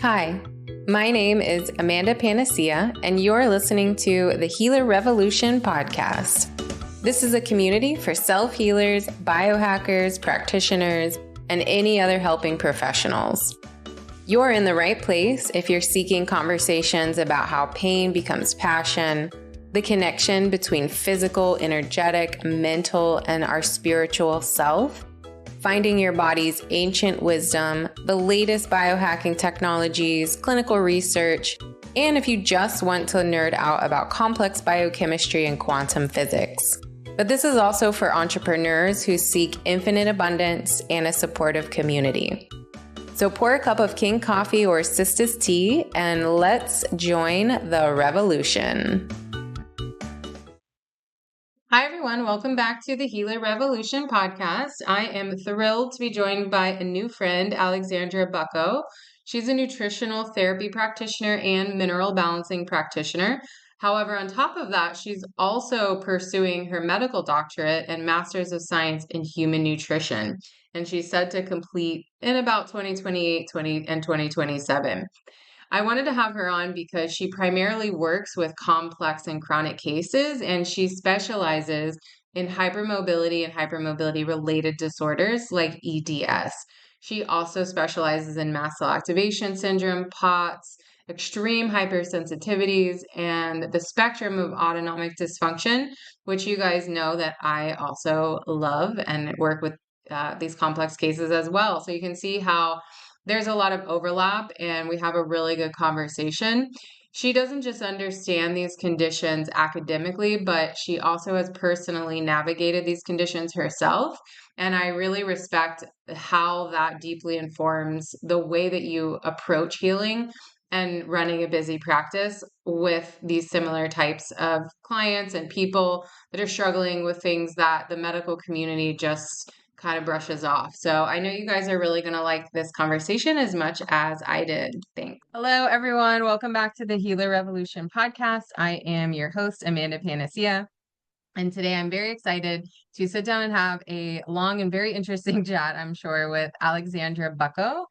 Hi, my name is Amanda Panacea, and you're listening to the Healer Revolution podcast. This is a community for self-healers, biohackers, practitioners, and any other helping professionals. You're in the right place if you're seeking conversations about how pain becomes passion, the connection between physical, energetic, mental, and our spiritual self, finding your body's ancient wisdom, the latest biohacking technologies, clinical research, and if you just want to nerd out about complex biochemistry and quantum physics. But this is also for entrepreneurs who seek infinite abundance and a supportive community. So pour a cup of King coffee or Sisters tea and let's join the revolution. Hi, everyone. Welcome back to the Healer Revolution podcast. I am thrilled to be joined by a new friend, Alexandra Bucko. She's a nutritional therapy practitioner and mineral balancing practitioner. However, on top of that, she's also pursuing her medical doctorate and master's of science in human nutrition. And she's set to complete in about 2028 and 2027. I wanted to have her on because she primarily works with complex and chronic cases, and she specializes in hypermobility and hypermobility-related disorders like EDS. She also specializes in Mast Cell Activation Syndrome, POTS, extreme hypersensitivities, and the spectrum of autonomic dysfunction, which you guys know that I also love and work with these complex cases as well. So you can see how there's a lot of overlap and we have a really good conversation. She doesn't just understand these conditions academically, but she also has personally navigated these conditions herself. And I really respect how that deeply informs the way that you approach healing and running a busy practice with these similar types of clients and people that are struggling with things that the medical community just kind of brushes off. So I know you guys are really going to like this conversation as much as I did. Thanks. Hello, everyone. Welcome back to the Healer Revolution podcast. I am your host, Amanda Panacea. And today I'm very excited to sit down and have a long and very interesting chat, I'm sure, with Alexandra Bucko.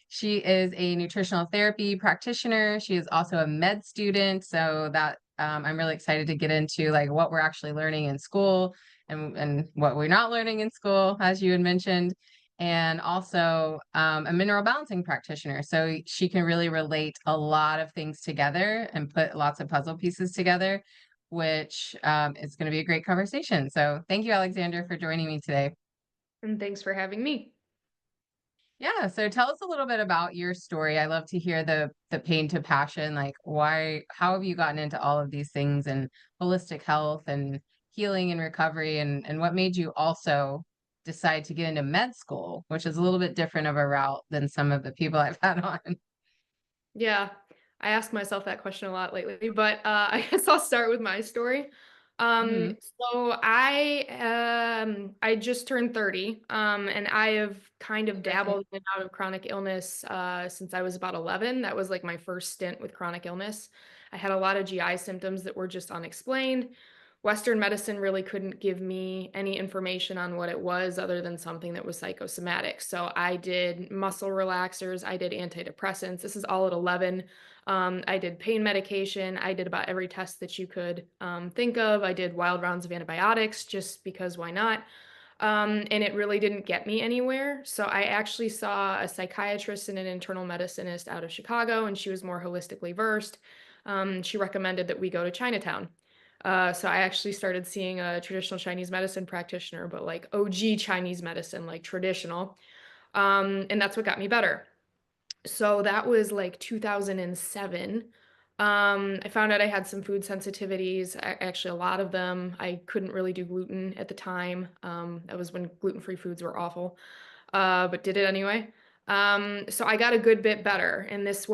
She is a nutritional therapy practitioner. She is also a med student. So that I'm really excited to get into like what we're actually learning in school and what we're not learning in school, as you had mentioned, and also a mineral balancing practitioner. So she can really relate a lot of things together and put lots of puzzle pieces together, which is going to be a great conversation. So thank you, Alexandra, for joining me today. And thanks for having me. Yeah, so tell us a little bit about your story. I love to hear the pain to passion, like how have you gotten into all of these things and holistic health and healing and recovery, and what made you also decide to get into med school, which is a little bit different of a route than some of the people I've had on. Yeah, I ask myself that question a lot lately, but I guess I'll start with my story. Mm-hmm. So I just turned 30, and I have kind of dabbled in and out of chronic illness since I was about 11. That was like my first stint with chronic illness. I had a lot of GI symptoms that were just unexplained. Western medicine really couldn't give me any information on what it was other than something that was psychosomatic. So I did muscle relaxers, I did antidepressants. This is all at 11. I did pain medication. I did about every test that you could think of. I did wild rounds of antibiotics just because why not? And it really didn't get me anywhere. So I actually saw a psychiatrist and an internal medicinist out of Chicago, and she was more holistically versed. She recommended that we go to Chinatown. So I actually started seeing a traditional Chinese medicine practitioner, but like OG Chinese medicine, like traditional. And that's what got me better. So that was like 2007. I found out I had some food sensitivities, actually a lot of them. I couldn't really do gluten at the time. That was when gluten-free foods were awful, but did it anyway. So I got a good bit better, and this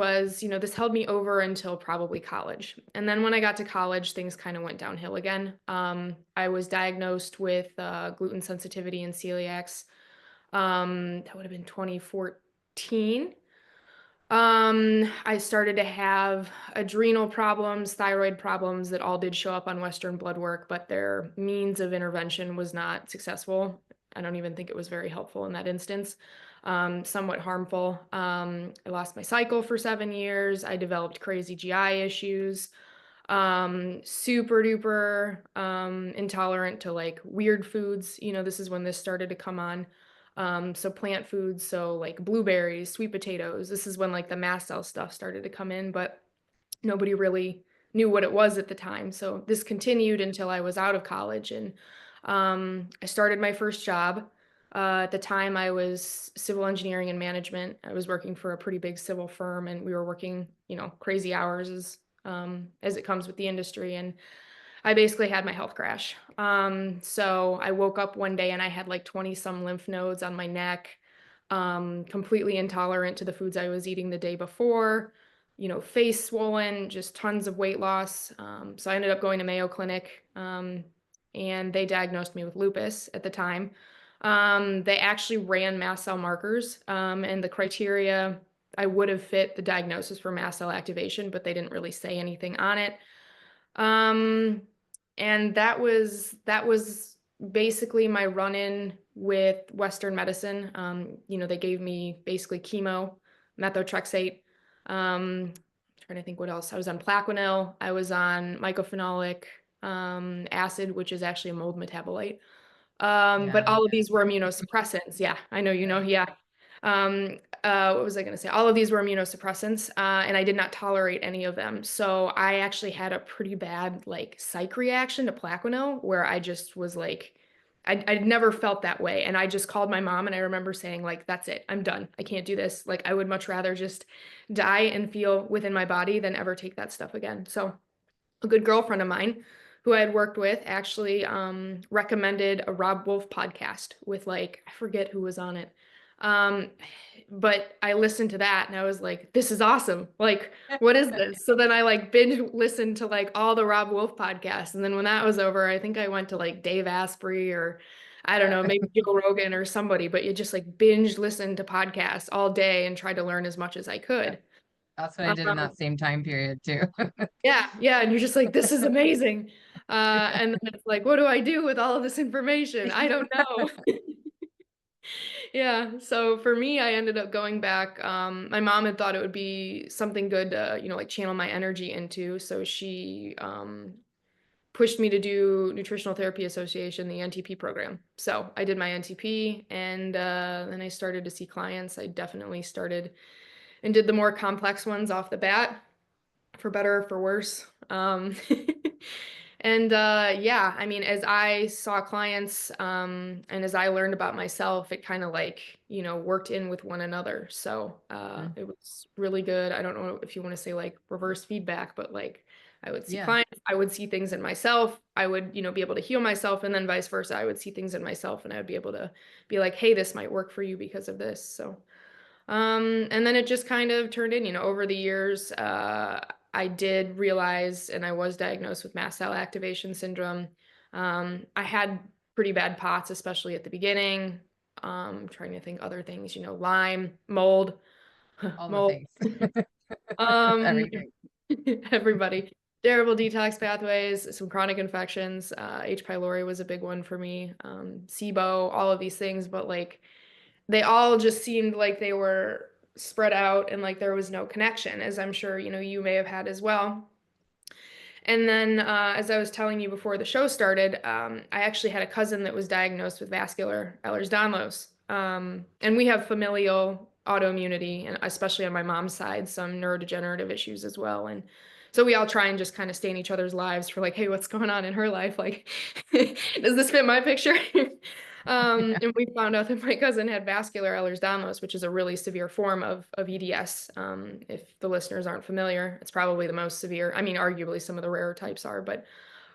held me over until probably college. And then when I got to college, things kind of went downhill again. I was diagnosed with gluten sensitivity and celiacs. That would have been 2014. I started to have adrenal problems, thyroid problems that all did show up on Western blood work, but their means of intervention was not successful. I don't even think it was very helpful in that instance. somewhat harmful. I lost my cycle for 7 years. I developed crazy GI issues. Super duper intolerant to like weird foods. This is when this started to come on. So plant foods, so like blueberries, sweet potatoes. This is when like the mast cell stuff started to come in, but nobody really knew what it was at the time. So this continued until I was out of college, and I started my first job. At the time, I was civil engineering and management. I was working for a pretty big civil firm, and we were working, crazy hours as it comes with the industry. And I basically had my health crash. So I woke up one day and I had like 20 some lymph nodes on my neck, completely intolerant to the foods I was eating the day before, face swollen, just tons of weight loss. So I ended up going to Mayo Clinic, and they diagnosed me with lupus at the time. They actually ran mast cell markers, and the criteria I would have fit the diagnosis for mast cell activation, but they didn't really say anything on it. Um, and that was basically my run-in with Western medicine. They gave me basically chemo, methotrexate. Trying to think what else. I was on Plaquenil. I was on mycophenolic acid, which is actually a mold metabolite. But Yeah. all of these were immunosuppressants. Yeah, I know, Right. yeah. What was I going to say? All of these were immunosuppressants, and I did not tolerate any of them. So I actually had a pretty bad like psych reaction to Plaquenil, where I just was like, I'd never felt that way. And I just called my mom, and I remember saying like, that's it, I'm done. I can't do this. Like, I would much rather just die and feel within my body than ever take that stuff again. So a good girlfriend of mine who I had worked with actually recommended a Rob Wolf podcast with like, I forget who was on it. Um, but I listened to that and I was like, this is awesome. Like, what is this? So then I like binge listened to like all the Rob Wolf podcasts. And then when that was over, I think I went to like Dave Asprey, or I don't know, maybe Joe Rogan or somebody, but you just like binge listen to podcasts all day and tried to learn as much as I Yeah. could. That's what I did in that same time period too. Yeah, yeah, and you're just like, this is amazing. And then it's like, what do I do with all of this information? I don't know. Yeah, so for me, I ended up going back. My mom had thought it would be something good to, like channel my energy into. So she pushed me to do Nutritional Therapy Association, the NTP program. So I did my NTP, and then I started to see clients. I definitely started and did the more complex ones off the bat, for better or for worse. And yeah, I mean, as I saw clients, and as I learned about myself, it kind of like, worked in with one another. So Mm. it was really good. I don't know if you want to say like reverse feedback, but like I would see Yeah. clients, I would see things in myself, I would, be able to heal myself, and then vice versa. I would see things in myself and I would be able to be like, hey, this might work for you because of this. So and then it just kind of turned in, over the years. I did realize, and I was diagnosed with Mast Cell Activation Syndrome. I had pretty bad POTS, especially at the beginning. Trying to think other things, Lyme, mold, All the mold. things. Um, Everything. everybody. Terrible detox pathways, some chronic infections. H. pylori was a big one for me. SIBO, all of these things, but like they all just seemed like they were spread out and like there was no connection, as I'm sure, you may have had as well. And then, as I was telling you before the show started, I actually had a cousin that was diagnosed with vascular Ehlers-Danlos. And we have familial autoimmunity, and especially on my mom's side, some neurodegenerative issues as well. And so we all try and just kind of stay in each other's lives for like, hey, what's going on in her life? Like, does this fit my picture? Yeah. And we found out that my cousin had vascular Ehlers-Danlos, which is a really severe form of EDS. If the listeners aren't familiar, it's probably the most severe. I mean, arguably some of the rarer types are, but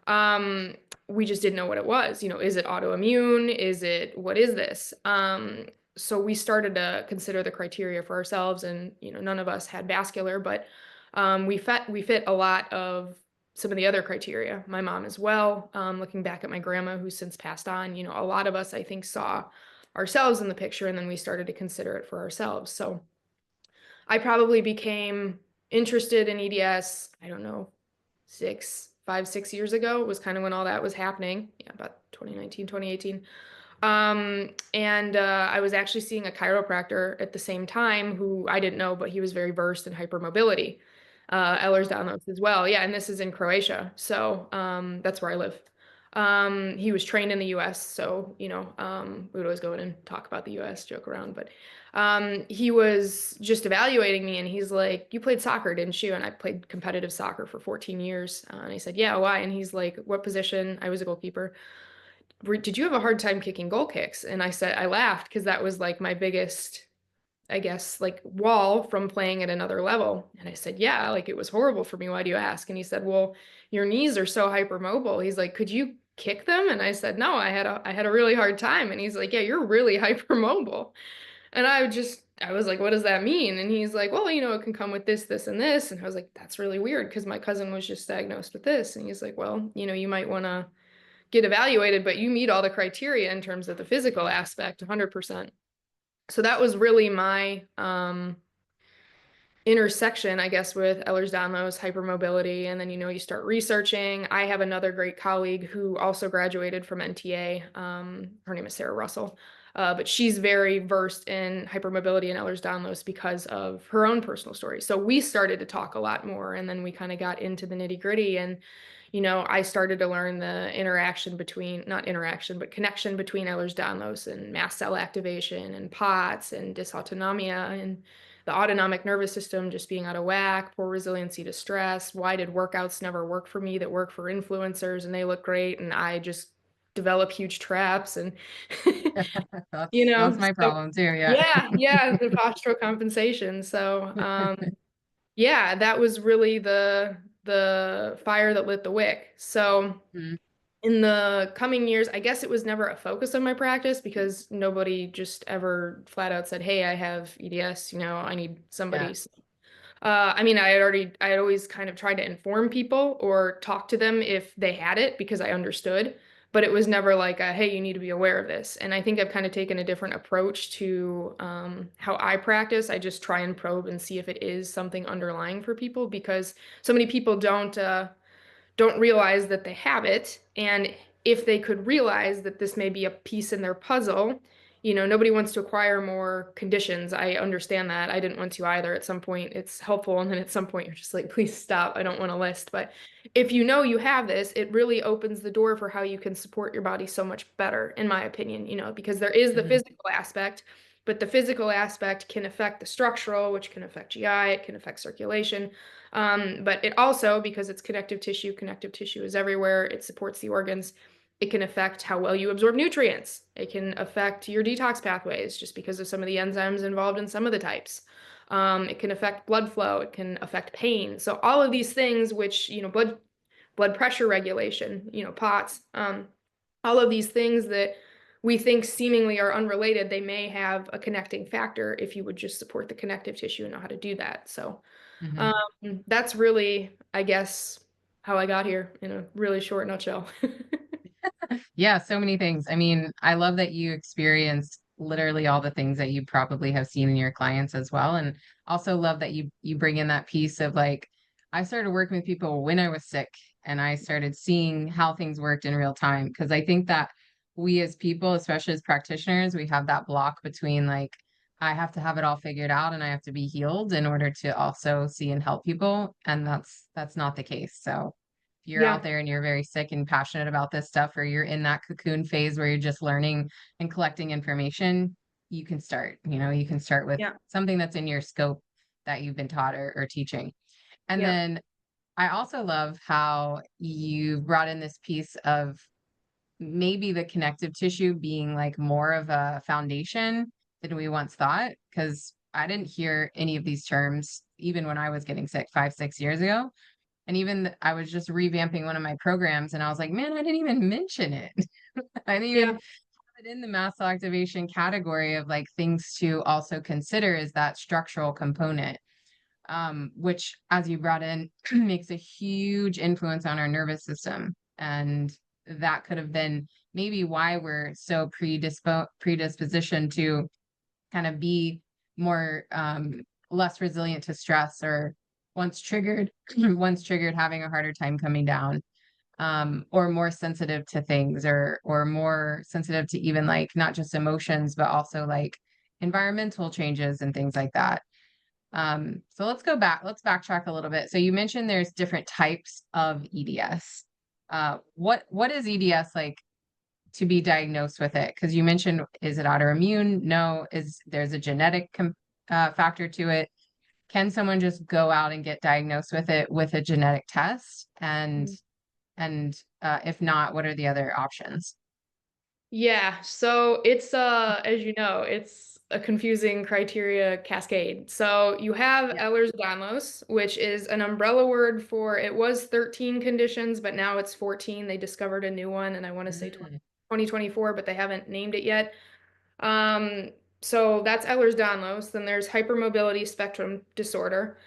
um, we just didn't know what it was. Is it autoimmune? What is this? So we started to consider the criteria for ourselves, and none of us had vascular, but we fit a lot of some of the other criteria. My mom as well. Looking back at my grandma, who's since passed on, a lot of us, I think, saw ourselves in the picture, and then we started to consider it for ourselves. So I probably became interested in EDS, I don't know, 6 years ago was kind of when all that was happening. Yeah, about 2019, 2018. And I was actually seeing a chiropractor at the same time who I didn't know, but he was very versed in hypermobility, Ehlers-Danlos as well. Yeah, and this is in Croatia, so that's where I live. He was trained in the U.S., so we would always go in and talk about the U.S., joke around, but he was just evaluating me, and he's like, "You played soccer, didn't you?" And I played competitive soccer for 14 years. And I said, "Yeah, why?" And he's like, "What position?" I was a goalkeeper. Did you have a hard time kicking goal kicks? And I said, I laughed because that was like my biggest, I guess, like wall from playing at another level. And I said, yeah, like it was horrible for me. Why do you ask? And he said, well, your knees are so hypermobile. He's like, could you kick them? And I said, no, I had a really hard time. And he's like, yeah, you're really hypermobile. And I was like, what does that mean? And he's like, well, it can come with this, this, and this. And I was like, that's really weird because my cousin was just diagnosed with this. And he's like, well, you might want to get evaluated, but you meet all the criteria in terms of the physical aspect 100%. So that was really my intersection, I guess, with Ehlers-Danlos, hypermobility. And then, you start researching. I have another great colleague who also graduated from NTA. Her name is Sarah Russell. But she's very versed in hypermobility and Ehlers-Danlos because of her own personal story. So we started to talk a lot more, and then we kind of got into the nitty-gritty. And I started to learn the not interaction, but connection between Ehlers-Danlos and mast cell activation and POTS and dysautonomia and the autonomic nervous system just being out of whack, poor resiliency to stress. Why did workouts never work for me that work for influencers and they look great? And I just develop huge traps and, That's my so problem too. Yeah. yeah, the postural compensation. So, yeah, that was really the fire that lit the wick. So Mhm. in the coming years, I guess it was never a focus of my practice because nobody just ever flat out said, "Hey, I have EDS, I need Yeah. somebody." I mean, I had always kind of tried to inform people or talk to them if they had it because I understood, but it was never like "Hey, you need to be aware of this." And I think I've kind of taken a different approach to how I practice. I just try and probe and see if it is something underlying for people because so many people don't realize that they have it. And if they could realize that this may be a piece in their puzzle, nobody wants to acquire more conditions. I understand that. I didn't want to either. At some point, it's helpful. And then at some point, you're just like, please stop. I don't want to list. But if you know you have this, it really opens the door for how you can support your body so much better, in my opinion, because there is the Mhm. physical aspect. But the physical aspect can affect the structural, which can affect GI, it can affect circulation. But it also, because it's connective tissue is everywhere, it supports the organs. It can affect how well you absorb nutrients. It can affect your detox pathways just because of some of the enzymes involved in some of the types. It can affect blood flow. It can affect pain. So all of these things, which, blood pressure regulation, POTS, all of these things that we think seemingly are unrelated, they may have a connecting factor if you would just support the connective tissue and know how to do that. So Mhm. um, that's really, I guess, how I got here in a really short nutshell. Yeah, so many things. I mean, I love that you experienced literally all the things that you probably have seen in your clients as well. And also love that you bring in that piece of like, I started working with people when I was sick and I started seeing how things worked in real time. Because I think that we as people, especially as practitioners, we have that block between like, I have to have it all figured out and I have to be healed in order to also see and help people. And that's not the case. So you're out Yeah, there and you're very sick and passionate about this stuff, or you're in that cocoon phase where you're just learning and collecting information, you can start, you can start with yeah, something that's in your scope that you've been taught or teaching. And yeah, then I also love how you brought in this piece of maybe the connective tissue being like more of a foundation than we once thought. Because I didn't hear any of these terms even when I was getting sick 5, 6 years ago. And even I was just revamping one of my programs and I was like, man, I didn't even mention it. I didn't even yeah, have it in the mast cell activation category of like things to also consider is that structural component, which, as you brought in, makes a huge influence on our nervous system. And that could have been maybe why we're so predispositioned to kind of be more less resilient to stress or once triggered, once triggered, having a harder time coming down. or more sensitive to things, or more sensitive to even like not just emotions, but also like environmental changes and things like that. So let's go back, let's backtrack a little bit. So you mentioned there's different types of EDS. What is EDS like to be diagnosed with it? Because you mentioned, is it autoimmune? No. Is there's a genetic factor to it? Can someone just go out and get diagnosed with it with a genetic test? And if not, what are the other options? Yeah, so it's as you know, it's a confusing criteria cascade. So you have Yeah. Ehlers-Danlos, which is an umbrella word for it was 13 conditions, but now it's 14. They discovered a new one, and I want to say Mm, 2024, but they haven't named it yet. Um, so that's Ehlers-Danlos. Then there's hypermobility spectrum disorder.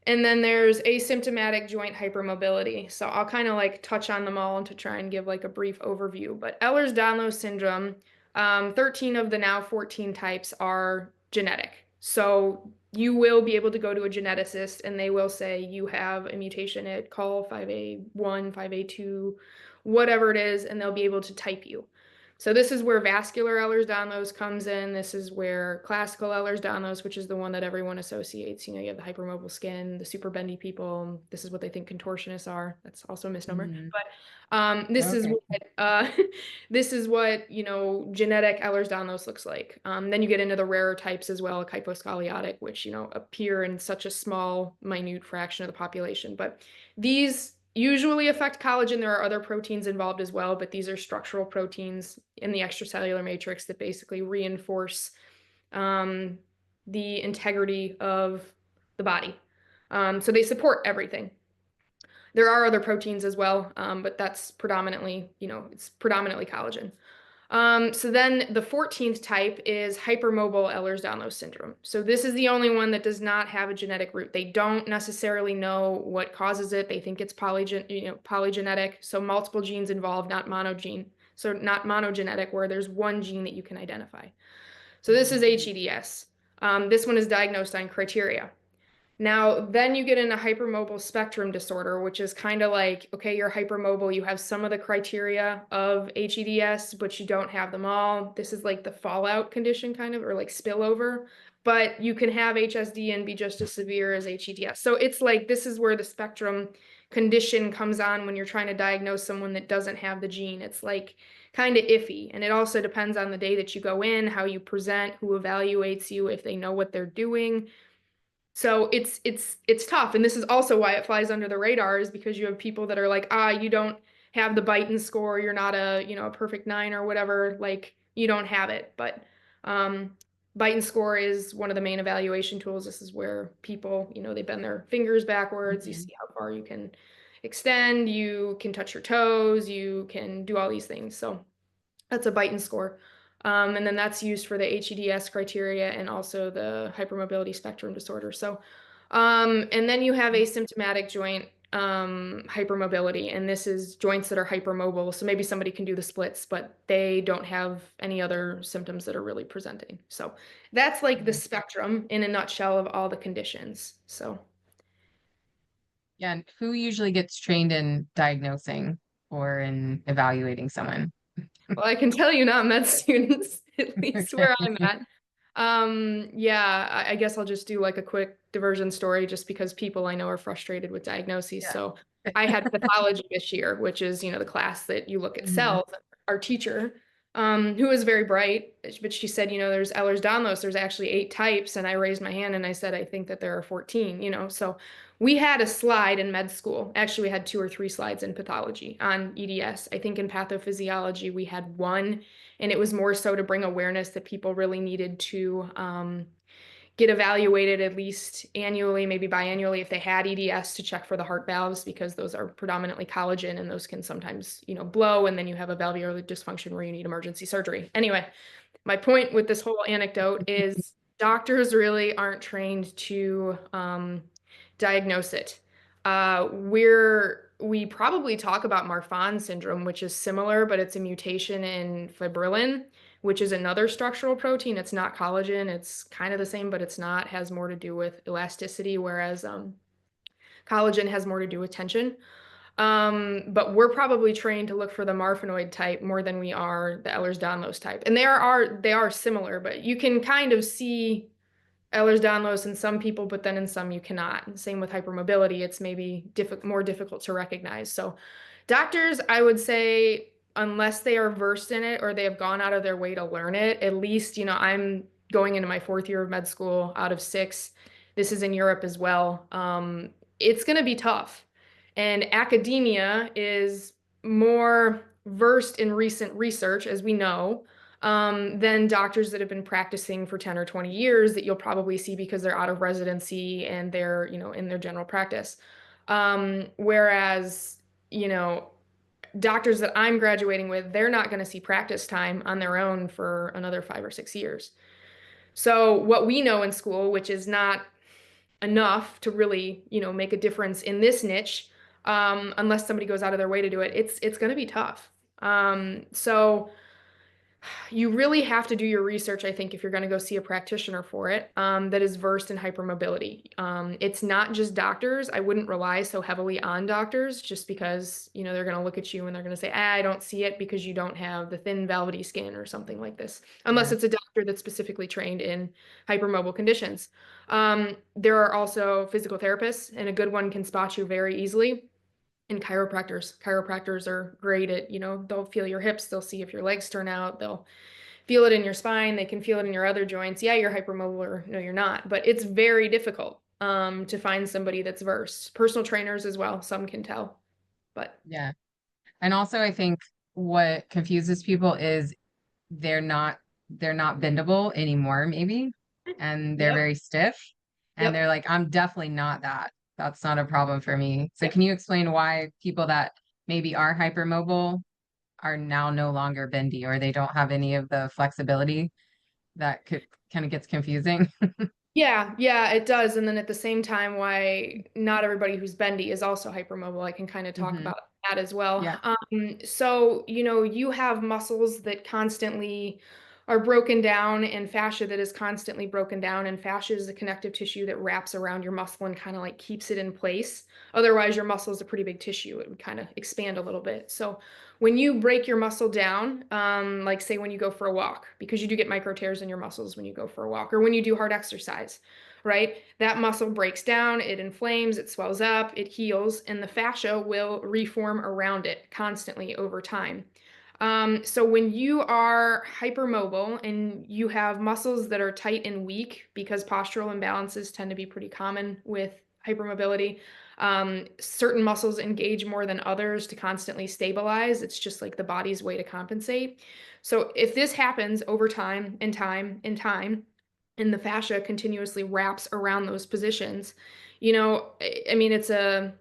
And then there's asymptomatic joint hypermobility. So I'll kind of like touch on them all and to try and give like a brief overview. But Ehlers-Danlos syndrome, 13 of the now 14 types are genetic. So you will be able to go to a geneticist and they will say you have a mutation at call 5A1, 5A2, whatever it is, and they'll be able to type you. So this is where vascular Ehlers-Danlos comes in. This is where classical Ehlers-Danlos, which is the one that everyone associates. You know, you have the hypermobile skin, the super bendy people. This is what they think contortionists are. That's also a misnomer. mhm. But this is Okay. what this is what genetic Ehlers-Danlos looks like. Then you get into the rarer types as well, like hyposcoliotic, which appear in such a small, minute fraction of the population. But these usually affect collagen. There are other proteins involved as well, but these are structural proteins in the extracellular matrix that basically reinforce the integrity of the body. So they support everything. There are other proteins as well, but that's predominantly, it's predominantly collagen. So then the 14th type is hypermobile Ehlers-Danlos syndrome. So this is the only one that does not have a genetic root. They don't necessarily know what causes it. They think it's polygenetic. So multiple genes involved, not monogene. So not monogenetic, where there's one gene that you can identify. So this is HEDS. This one is diagnosed on criteria. Now, then you get into hypermobile spectrum disorder, which is kind of like, okay, you're hypermobile, you have some of the criteria of HEDS, but you don't have them all. This is like the fallout condition kind of, or like spillover, but you can have HSD and be just as severe as HEDS. So it's like, this is where the spectrum condition comes on when you're trying to diagnose someone that doesn't have the gene. It's like kind of iffy. And it also depends on the day that you go in, how you present, who evaluates you, if they know what they're doing. So it's tough. And this is also why it flies under the radar, is because you have people that are like, you don't have the Beighton score, you're not a perfect 9 or whatever, like you don't have it. But Beighton score is one of the main evaluation tools. This is where people, they bend their fingers backwards, you Mhm. see how far you can extend, you can touch your toes, you can do all these things. So that's a Beighton score. And then that's used for the HEDS criteria and also the hypermobility spectrum disorder. So, and then you have asymptomatic joint hypermobility, and this is joints that are hypermobile. So maybe somebody can do the splits, but they don't have any other symptoms that are really presenting. So that's like the Mhm. spectrum in a nutshell of all the conditions. So. Yeah, and who usually gets trained in diagnosing or in evaluating someone? Well, I can tell you not med students, at least where I'm Okay. at. Yeah, I guess I'll just do like a quick diversion story just because people I know are frustrated with diagnoses. Yeah. So I had pathology this year, which is, the class that you look at Mhm. cells. Our teacher, who was very bright, but she said, there's Ehlers-Danlos, there's actually 8 types. And I raised my hand and I said, I think that there are 14, So we had a slide in med school. Actually, we had 2 or 3 slides in pathology on EDS. I think in pathophysiology, we had one, and it was more so to bring awareness that people really needed to get evaluated at least annually, maybe biannually if they had EDS, to check for the heart valves, because those are predominantly collagen and those can sometimes, blow, and then you have a valvular dysfunction where you need emergency surgery. Anyway, my point with this whole anecdote is doctors really aren't trained to diagnose it. We probably talk about Marfan syndrome, which is similar, but it's a mutation in fibrillin, which is another structural protein. It's not collagen. It's kind of the same, but it's not. It has more to do with elasticity, whereas collagen has more to do with tension. But we're probably trained to look for the Marfanoid type more than we are the Ehlers-Danlos type. And they are similar, but you can kind of see Ehlers-Danlos in some people, but then in some you cannot. Same with hypermobility, it's maybe more difficult to recognize. So doctors, I would say, unless they are versed in it or they have gone out of their way to learn it, at least, I'm going into my 4th year of med school out of 6. This is in Europe as well. It's going to be tough. And academia is more versed in recent research, as we know, than doctors that have been practicing for 10 or 20 years that you'll probably see because they're out of residency and they're, in their general practice. Whereas, doctors that I'm graduating with, they're not going to see practice time on their own for another 5 or 6 years. So what we know in school, which is not enough to really, make a difference in this niche, unless somebody goes out of their way to do it, it's going to be tough. So you really have to do your research, I think, if you're going to go see a practitioner for it, that is versed in hypermobility. It's not just doctors. I wouldn't rely so heavily on doctors just because, they're going to look at you and they're going to say, I don't see it because you don't have the thin velvety skin or something like this, unless Yeah. it's a doctor that's specifically trained in hypermobile conditions. There are also physical therapists, and a good one can spot you very easily. And chiropractors are great at, they'll feel your hips, they'll see if your legs turn out, they'll feel it in your spine, they can feel it in your other joints. Yeah, you're hypermobile, or no, you're not, but it's very difficult to find somebody that's versed. Personal trainers as well, some can tell, but Yeah. And also I think what confuses people is they're not they're not bendable anymore, maybe. And they're yep, very stiff. And yep. they're like, I'm definitely not that. That's not a problem for me. So can you explain why people that maybe are hypermobile are now no longer bendy, or they don't have any of the flexibility? That could kind of gets confusing. Yeah, it does. And then at the same time, why not everybody who's bendy is also hypermobile. I can kind of talk Hmm. about that as well. Yeah. So, you have muscles that constantly are broken down and fascia that is constantly broken down. And fascia is the connective tissue that wraps around your muscle and kind of like keeps it in place. Otherwise, your muscle is a pretty big tissue. It would kind of expand a little bit. So when you break your muscle down, like say when you go for a walk, because you do get micro tears in your muscles when you go for a walk, or when you do hard exercise, right? That muscle breaks down, it inflames, it swells up, it heals, and the fascia will reform around it constantly over time. So when you are hypermobile and you have muscles that are tight and weak, because postural imbalances tend to be pretty common with hypermobility, certain muscles engage more than others to constantly stabilize. It's just like the body's way to compensate. So if this happens over time and time and time, and the fascia continuously wraps around those positions, I mean, it's a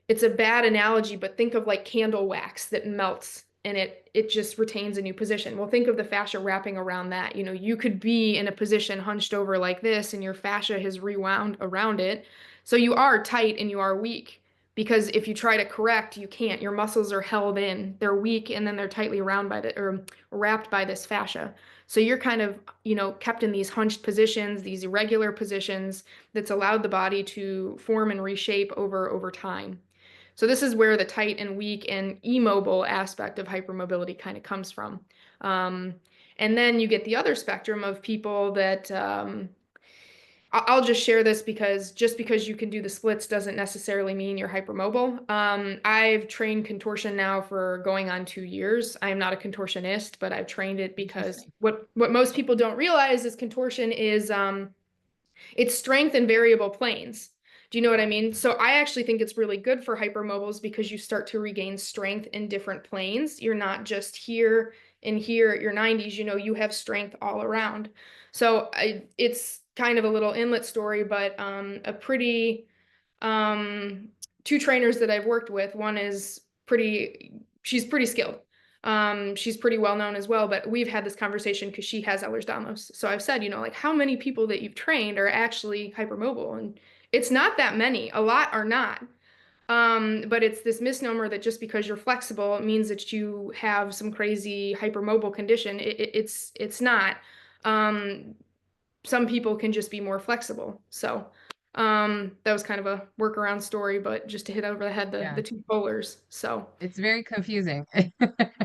bad analogy, but think of like candle wax that melts and it just retains a new position. Well, think of the fascia wrapping around that. You could be in a position hunched over like this and your fascia has rewound around it. So you are tight and you are weak because if you try to correct, you can't. Your muscles are held in. They're weak and then they're tightly around by the or wrapped by this fascia. So you're kind of, kept in these hunched positions, these irregular positions that's allowed the body to form and reshape over time. So this is where the tight and weak and immobile aspect of hypermobility kind of comes from. Um, and then you get the other spectrum of people that I'll just share this because just because you can do the splits doesn't necessarily mean you're hypermobile. I've trained contortion now for going on 2 years. I am not a contortionist, but I've trained it because Interesting. what most people don't realize is contortion is it's strength in variable planes. Do you know what I mean? So I actually think it's really good for hypermobiles because you start to regain strength in different planes. You're not just here and here at your 90s, you have strength all around. So it's kind of a little inlet story, but a pretty um, two trainers that I've worked with. One is she's pretty skilled. She's pretty well known as well, but we've had this conversation because she has Ehlers-Danlos. So I've said, like how many people that you've trained are actually hypermobile? And it's not that many. A lot are not. But it's this misnomer that just because you're flexible means that you have some crazy hypermobile condition. It's not. Some people can just be more flexible. So That was kind of a workaround story, but just to hit over the head, Yeah. the two polars. So It's very confusing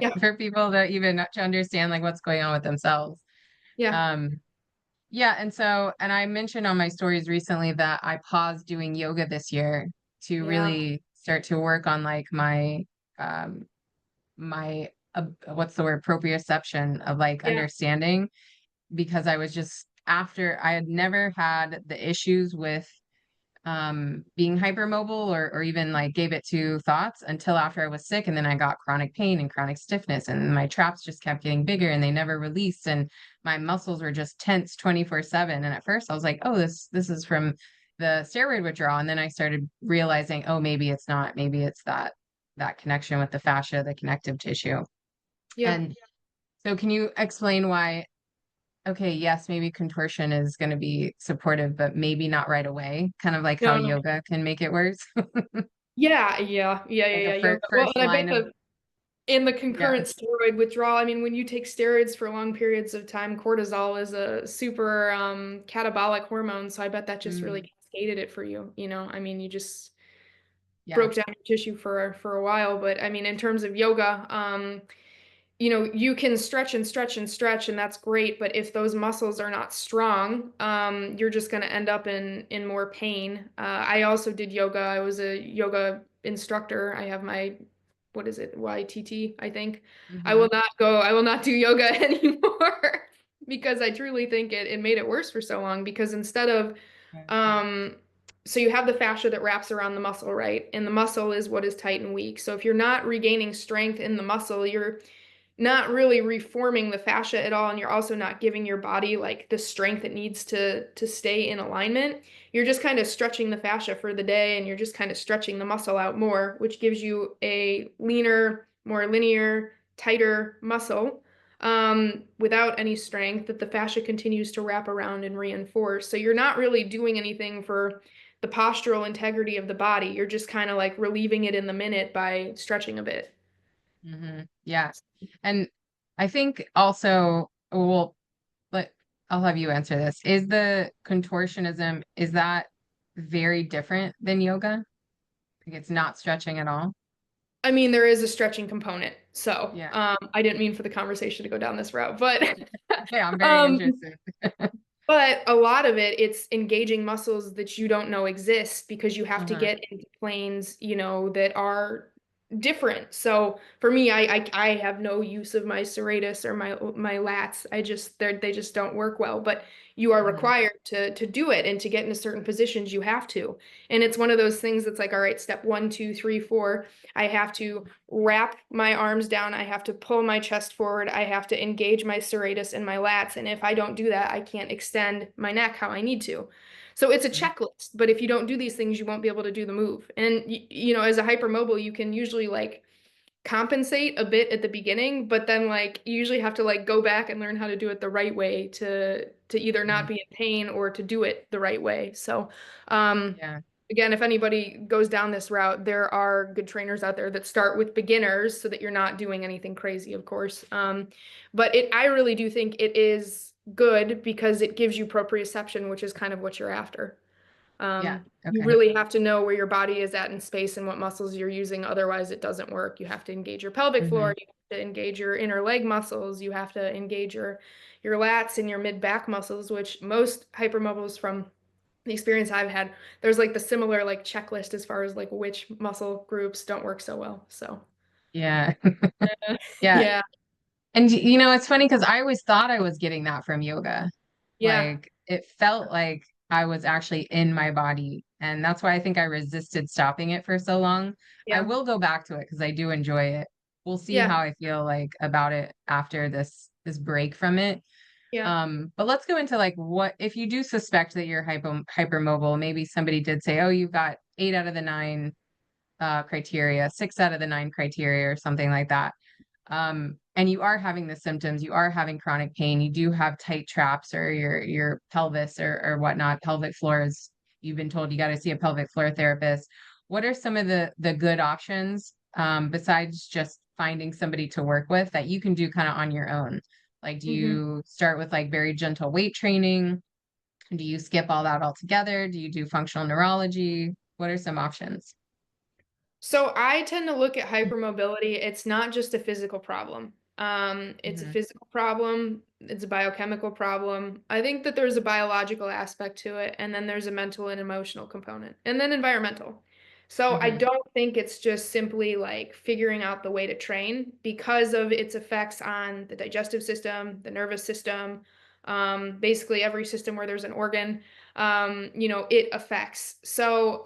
yeah, for people to even to understand like what's going on with themselves. yeah, Um, yeah, and I mentioned on my stories recently that I paused doing yoga this year to yeah, really start to work on like um my what's the word, proprioception of like yeah, understanding, because I was just after I had never had the issues with being hypermobile or even like gave it two thoughts until after I was sick, and then I got chronic pain and chronic stiffness, and my traps just kept getting bigger and they never released, and my muscles were just tense 24/7. And at first I was like, oh, this is from the steroid withdrawal, and then I started realizing, oh, maybe it's not, maybe it's that connection with the fascia, the connective tissue. yeah. And so can you explain why, okay, yes, maybe contortion is going to be supportive, but maybe not right away. Kind of like how No, no. yoga can make it worse. Yeah, yeah, yeah, yeah, Like a yeah. Yoga. Well, first and I bet line of, the in the yeah. concurrent steroid withdrawal, I mean, when you take steroids for long periods of time, cortisol is a super catabolic hormone. So I bet that just really Mm, cascaded it for you. I mean, you just yeah. broke down your tissue for a while. But I mean, in terms of yoga, you can stretch and stretch and stretch, and that's great. But if those muscles are not strong, you're just going to end up in more pain. I also did yoga. I was a yoga instructor. I have my, what is it, YTT, I think. Hmm. I will not do yoga anymore because I truly think it made it worse for so long because instead of, Yeah. um, so you have the fascia that wraps around the muscle, right? And the muscle is what is tight and weak. So if you're not regaining strength in the muscle, you're not really reforming the fascia at all, and you're also not giving your body like the strength it needs to stay in alignment. You're just kind of stretching the fascia for the day, and you're just kind of stretching the muscle out more, which gives you a leaner, more linear, tighter muscle without any strength that the fascia continues to wrap around and reinforce. So you're not really doing anything for the postural integrity of the body. You're just kind of like relieving it in the minute by stretching a bit. Yeah. And I think also, well, but I'll have you answer this. Is the contortionism, is that very different than yoga? Like it's not stretching at all? I mean, there is a stretching component. So, Yeah. I didn't mean for the conversation to go down this route, but Okay, I'm very um, interested. but a lot of it, it's engaging muscles that you don't know exist because you have to Uh-huh. get into planes, that are different. So for me, I have no use of my serratus or my lats. They just don't work well. But you are Hmm. required to do it and to get into certain positions, you have to. And it's one of those things that's like, all right, step 1, 2, 3, 4. I have to wrap my arms down. I have to pull my chest forward. I have to engage my serratus and my lats. And if I don't do that, I can't extend my neck how I need to. So it's a checklist, but if you don't do these things, you won't be able to do the move. And as a hypermobile, you can usually like compensate a bit at the beginning, but then like you usually have to like go back and learn how to do it the right way to either not Mm, be in pain or to do it the right way. So, um, yeah. again, if anybody goes down this route, there are good trainers out there that start with beginners so that you're not doing anything crazy, of course. But I really do think it is good because it gives you proprioception, which is kind of what you're after. Yeah. You Okay. really have to know where your body is at in space and what muscles you're using. Otherwise, it doesn't work. You have to engage your pelvic Hmm. floor. You have to engage your inner leg muscles. You have to engage your lats and your mid back muscles, which most hypermobiles from the experience I've had, there's like the similar like checklist as far as like which muscle groups don't work so well. So Yeah. Yeah. yeah, And it's funny because I always thought I was getting that from yoga. yeah, Like it felt like I was actually in my body. And that's why I think I resisted stopping it for so long. I yeah, will go back to it because I do enjoy it. We'll see yeah, how I feel like about it after this break from it. yeah. But let's go into like what if you do suspect that you're hypermobile, maybe somebody did say, oh, you've got 8 out of the 9 criteria, 6 out of the 9 criteria, or something like that. And you are having the symptoms, you are having chronic pain, you do have tight traps or your pelvis or whatnot, pelvic floors. You've been told you got to see a pelvic floor therapist. What are some of the good options besides just finding somebody to work with that you can do kind of on your own? Like, do Hmm. you start with like very gentle weight training? Do you skip all that altogether? Do you do functional neurology? What are some options? So I tend to look at hypermobility. It's not just a physical problem. It's a Hmm. physical problem. It's a biochemical problem. I think that there's a biological aspect to it, and then there's a mental and emotional component, and then environmental. So I Hmm. don't think it's just simply like figuring out the way to train because of its effects on the digestive system, the nervous system, basically every system where there's an organ, it affects. So,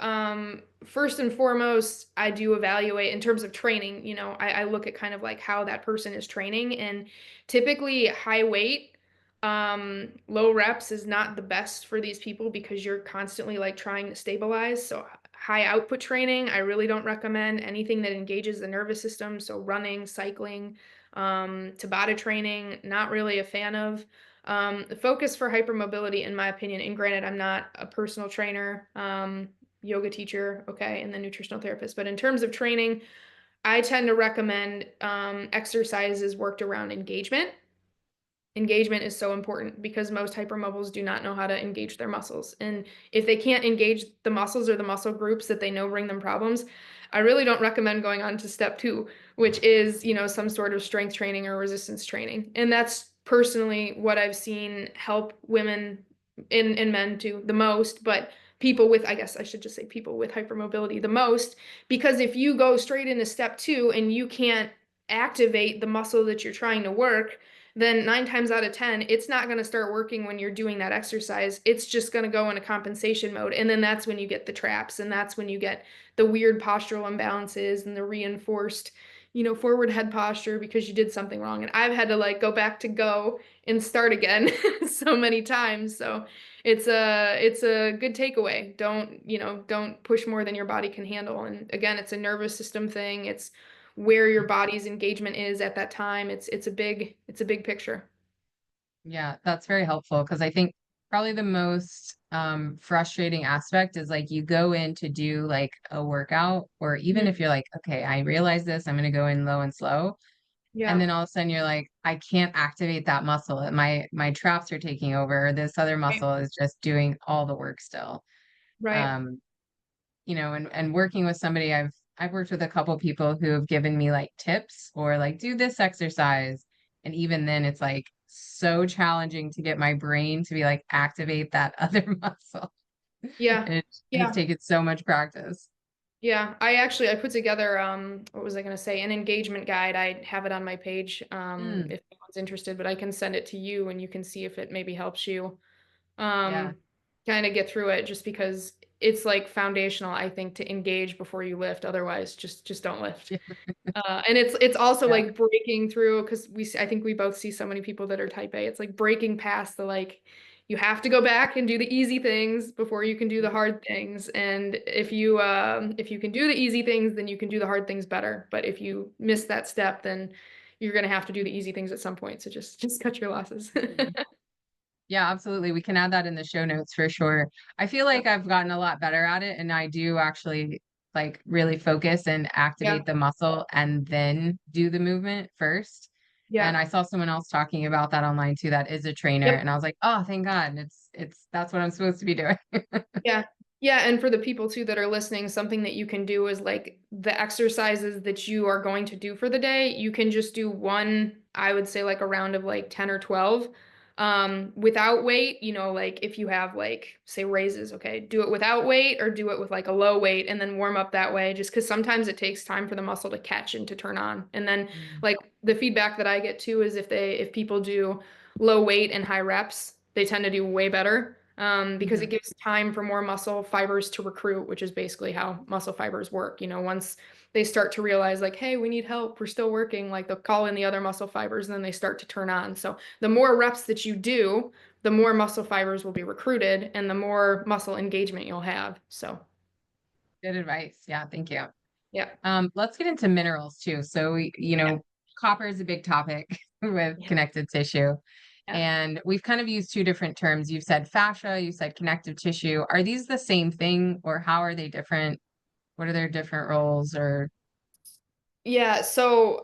first and foremost, I do evaluate in terms of training, I look at kind of like how that person is training, and typically high weight, low reps is not the best for these people because you're constantly like trying to stabilize. So high output training, I really don't recommend anything that engages the nervous system. So running, cycling, Tabata training, not really a fan of. The focus for hypermobility, in my opinion, and granted, I'm not a personal trainer, yoga teacher, okay, and then nutritional therapist, but in terms of training, I tend to recommend exercises worked around engagement. Engagement is so important because most hypermobiles do not know how to engage their muscles. And if they can't engage the muscles or the muscle groups that they know bring them problems, I really don't recommend going on to step two, which is, some sort of strength training or resistance training. And that's personally what I've seen help women and men too the most, but people with, I guess I should just say people with hypermobility the most, because if you go straight into step two and you can't activate the muscle that you're trying to work, then 9 times out of 10, it's not going to start working when you're doing that exercise. It's just going to go into compensation mode. And then that's when you get the traps. And that's when you get the weird postural imbalances and the reinforced, forward head posture because you did something wrong. And I've had to like go back to go and start again so many times. So it's a good takeaway. Don't push more than your body can handle. And again, it's a nervous system thing. It's where your body's engagement is at that time. It's a big picture. Yeah, that's very helpful because I think probably the most frustrating aspect is like you go in to do like a workout, or even Mhm. if you're like, okay, I realize this, I'm going to go in low and slow. And Yeah, then all of a sudden you're like, I can't activate that muscle. My traps are taking over. This other right, muscle is just doing all the work still. right. Um, and working with somebody, I've worked with a couple people who have given me like tips or like do this exercise. And even then it's like so challenging to get my brain to be like activate that other muscle. Yeah, And it has yeah, taken so much practice. yeah. I put together what was I gonna say? An engagement guide. I have it on my page Mm, if anyone's interested, but I can send it to you and you can see if it maybe helps you yeah. um kind of get through it just because it's like foundational, I think, to engage before you lift. Otherwise, just don't lift. And it's also Yeah. like breaking through because I think we both see so many people that are type A. It's like breaking past the like you have to go back and do the easy things before you can do the hard things. And if you can do the easy things, then you can do the hard things better. But if you miss that step, then you're gonna have to do the easy things at some point. So just cut your losses. Mhm. Yeah, absolutely. We can add that in the show notes for sure. I feel Yeah. like I've gotten a lot better at it, and I do actually like really focus and Yeah. activate the muscle and then do the movement first. And Yeah. I saw someone else talking about that online too that is a trainer, Yep. and I was like, "Oh, thank God. It's that's what I'm supposed to be doing." Yeah. Yeah, and for the people too that are listening, something that you can do is like the exercises that you are going to do for the day, you can just do one, I would say like a round of like 10 or 12 without weight, like if you have like say raises, okay, do it without weight or do it with like a low weight and then warm up that way just because sometimes it takes time for the muscle to catch and to turn on. And then Mm. like the feedback that I get too is if people do low weight and high reps, they tend to do way better because it Mhm. gives time for more muscle fibers to recruit, which is basically how muscle fibers work. Once they start to realize, like, hey, we need help, we're still working, like they'll call in the other muscle fibers and then they start to turn on. So the more reps that you do, the more muscle fibers will be recruited and the more muscle engagement you'll have. So, Good advice. Yeah, thank you. yeah. Let's get into minerals too. So, Yeah. copper is a big topic with Yeah. connective tissue. Yeah. And we've kind of used two different terms. You've said fascia, you said connective tissue. Are these the same thing or how are they different? What are their different roles or Yeah, so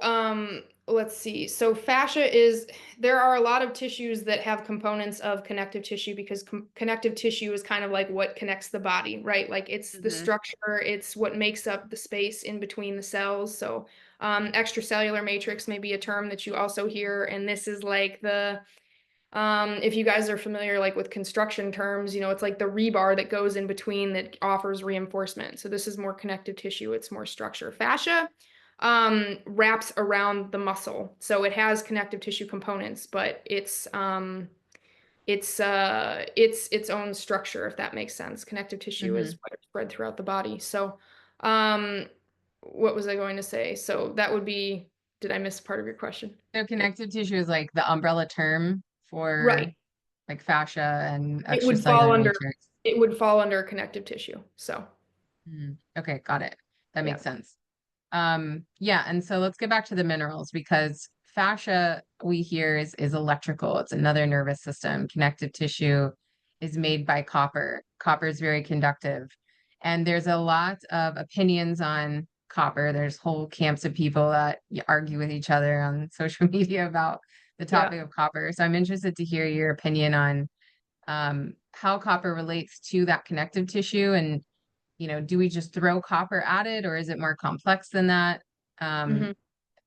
let's see. So there are a lot of tissues that have components of connective tissue because connective tissue is kind of like what connects the body, right? Like it's the Hmm. structure, it's what makes up the space in between the cells. So extracellular matrix may be a term that you also hear, and this is like if you guys are familiar like with construction terms, it's like the rebar that goes in between that offers reinforcement. So this is more connective tissue, it's more structure. Fascia wraps around the muscle. So it has connective tissue components, but it's its own structure, if that makes sense. Connective tissue is Hmm. spread throughout the body. So um what was I going to say? So that would be, did I miss part of your question? So connective tissue is like the umbrella term for Right. like fascia and It would fall extracellular under matrix. it would fall under connective tissue. So, Okay, got it. That yeah. makes sense. Yeah, and so let's get back to the minerals because fascia we hear is electrical. It's another nervous system. Connective tissue is made by copper. Copper is very conductive. And there's a lot of opinions on copper. There's whole camps of people that argue with each other on social media about the Yeah. topic of copper. So I'm interested to hear your opinion on how copper relates to that connective tissue and do we just throw copper at it or is it more complex than that? Hmm.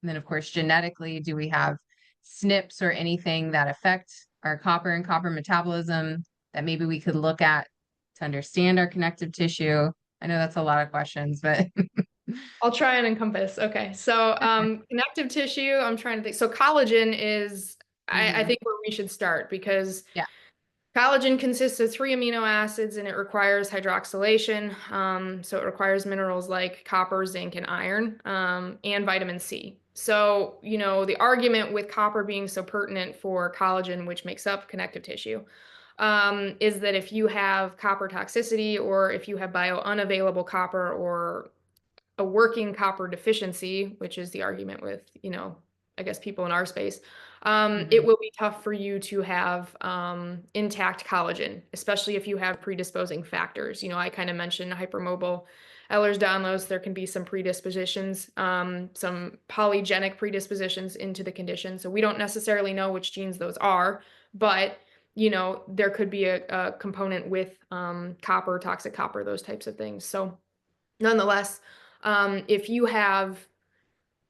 And then, of course, genetically, do we have SNPs or anything that affect our copper and copper metabolism that maybe we could look at to understand our connective tissue? I know that's a lot of questions, but I'll try and encompass. Okay. So, connective tissue, I'm trying to think. So collagen is, I hmm think where we should start because yeah. collagen consists of 3 amino acids and it requires hydroxylation. So it requires minerals like copper, zinc, and iron, and vitamin C. So, the argument with copper being so pertinent for collagen, which makes up connective tissue, is that if you have copper toxicity or if you have biounavailable copper or a working copper deficiency, which is the argument with, I guess people in our space, it hmm will be tough for you to have intact collagen, especially if you have predisposing factors. I kind of mentioned hypermobile Ehlers-Danlos. There can be some predispositions, some polygenic predispositions into the condition. So we don't necessarily know which genes those are, but there could be a component with copper, toxic copper, those types of things. So nonetheless, if you have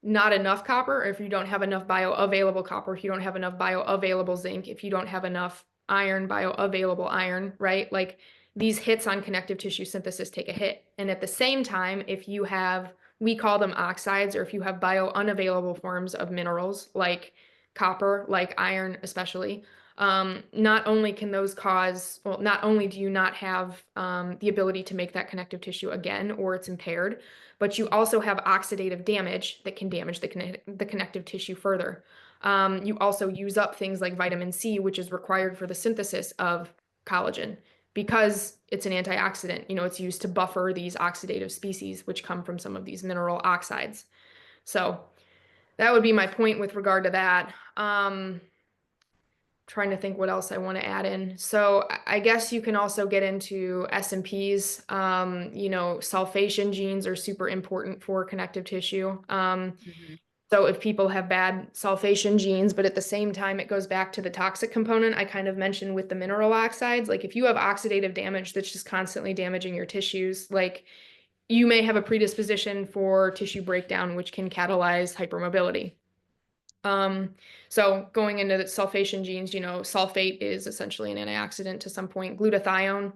not enough copper, or if you don't have enough bioavailable copper, if you don't have enough bioavailable zinc, if you don't have enough iron, bioavailable iron, right? Like these hits on connective tissue synthesis take a hit. And at the same time, if you have, we call them oxides, or if you have biounavailable forms of minerals like copper, like iron, especially, not only can those cause, well, not only do you not have the ability to make that connective tissue again, or it's impaired, but you also have oxidative damage that can damage the connective tissue further. You also use up things like vitamin C, which is required for the synthesis of collagen because it's an antioxidant. It's used to buffer these oxidative species, which come from some of these mineral oxides. So that would be my point with regard to that. Trying to think what else I want to add in. So I guess you can also get into S&Ps. Sulfation genes are super important for connective tissue. hmm So if people have bad sulfation genes, but at the same time, it goes back to the toxic component I kind of mentioned with the mineral oxides. Like if you have oxidative damage that's just constantly damaging your tissues, like you may have a predisposition for tissue breakdown, which can catalyze hypermobility. Um, so going into the sulfation genes, sulfate is essentially an antioxidant to some point. Glutathione,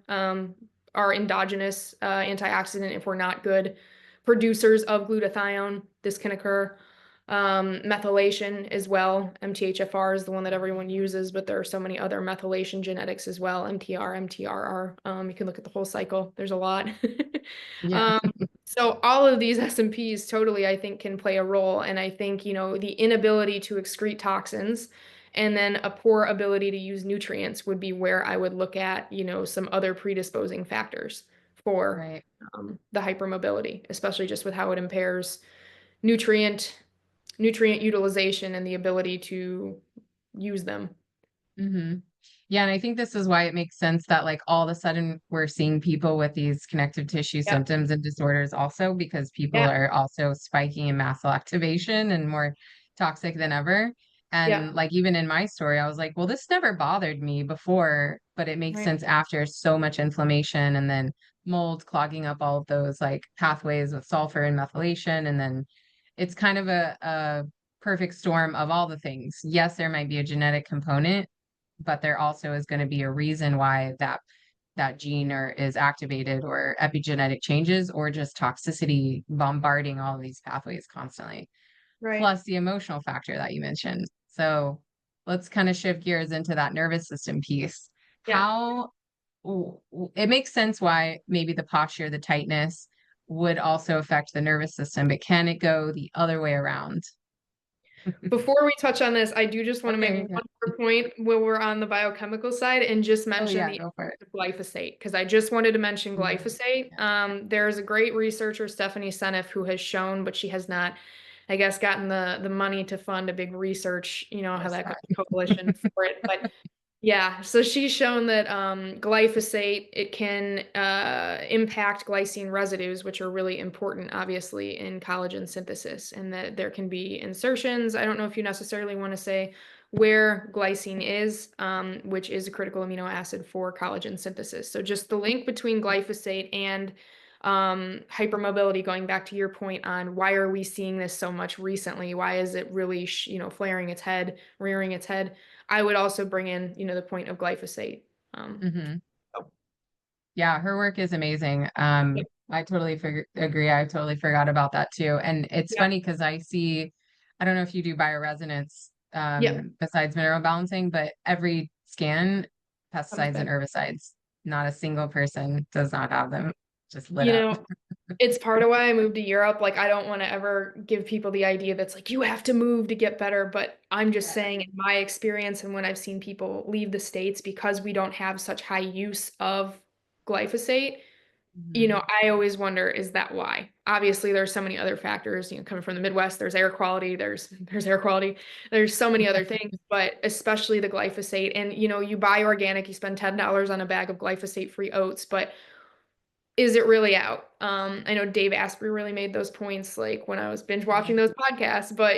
are endogenous antioxidant if we're not good producers of glutathione. This can occur. Methylation as well. MTHFR is the one that everyone uses, but there are so many other methylation genetics as well. MTR, MTRR. You can look at the whole cycle. There's a lot. Yeah. Um, so all of these S&Ps totally, I think, can play a role. And I think, the inability to excrete toxins and then a poor ability to use nutrients would be where I would look at, some other predisposing factors for Right. the hypermobility, especially just with how it impairs nutrient nutrient utilization and the ability to use them. hmm Yeah, and I think this is why it makes sense that like all of a sudden we're seeing people with these connective tissue Yep. symptoms and disorders also because people Yeah. are also spiking in mast cell activation and more toxic than ever. Yeah. And like even in my story, I was like, well, this never bothered me before, but it makes Right. sense after so much inflammation and then mold clogging up all of those like pathways with sulfur and methylation. And then it's kind of a perfect storm of all the things. Yes, there might be a genetic component, but there also is going to be a reason why that gene or is activated or epigenetic changes or just toxicity bombarding all of these pathways constantly, Right. plus the emotional factor that you mentioned. So let's kind of shift gears into that nervous system piece. Yeah. How it makes sense why maybe the posture, the tightness would also affect the nervous system, but can it go the other way around? Before we touch on this, I do just want to make Okay, one yeah. more point where we're on the biochemical side and just Oh mention yeah, the go for it. glyphosate, because I just wanted to mention Mhm. glyphosate. Yeah, There's a great researcher, Stephanie Seneff, who has shown, but she has not, I guess, gotten the money to fund a big research, how missed that goes, that. coalition for it. But yeah, so she's shown that glyphosate, it can impact glycine residues, which are really important, obviously, in collagen synthesis, and that there can be insertions. I don't know if you necessarily want to say where glycine is, which is a critical amino acid for collagen synthesis. So just the link between glyphosate and hypermobility, going back to your point on why are we seeing this so much recently? Why is it really, flaring its head, rearing its head? I would also bring in, the point of glyphosate. Hmm. So, Yeah, her work is amazing. yep, I totally agree. I totally forgot about that too. And it's yep, funny because I don't know if you do bioresonance yep. besides mineral balancing, but every scan, Comes pesticides and back. herbicides, not a single person does not have them just lit You up. know, it's part of why I moved to Europe. Like, I don't want to ever give people the idea that's like, you have to move to get better. But I'm just Yeah. saying, in my experience, and when I've seen people leave the States because we don't have such high use of glyphosate, Hmm. I always wonder, is that why? Obviously, there's so many other factors, coming from the Midwest, there's air quality, there's air quality, there's so many other things, but especially the glyphosate. And you buy organic, you spend $10 on a bag of glyphosate-free oats, but is it really out? I know Dave Asprey really made those points like when I was binge watching those podcasts, but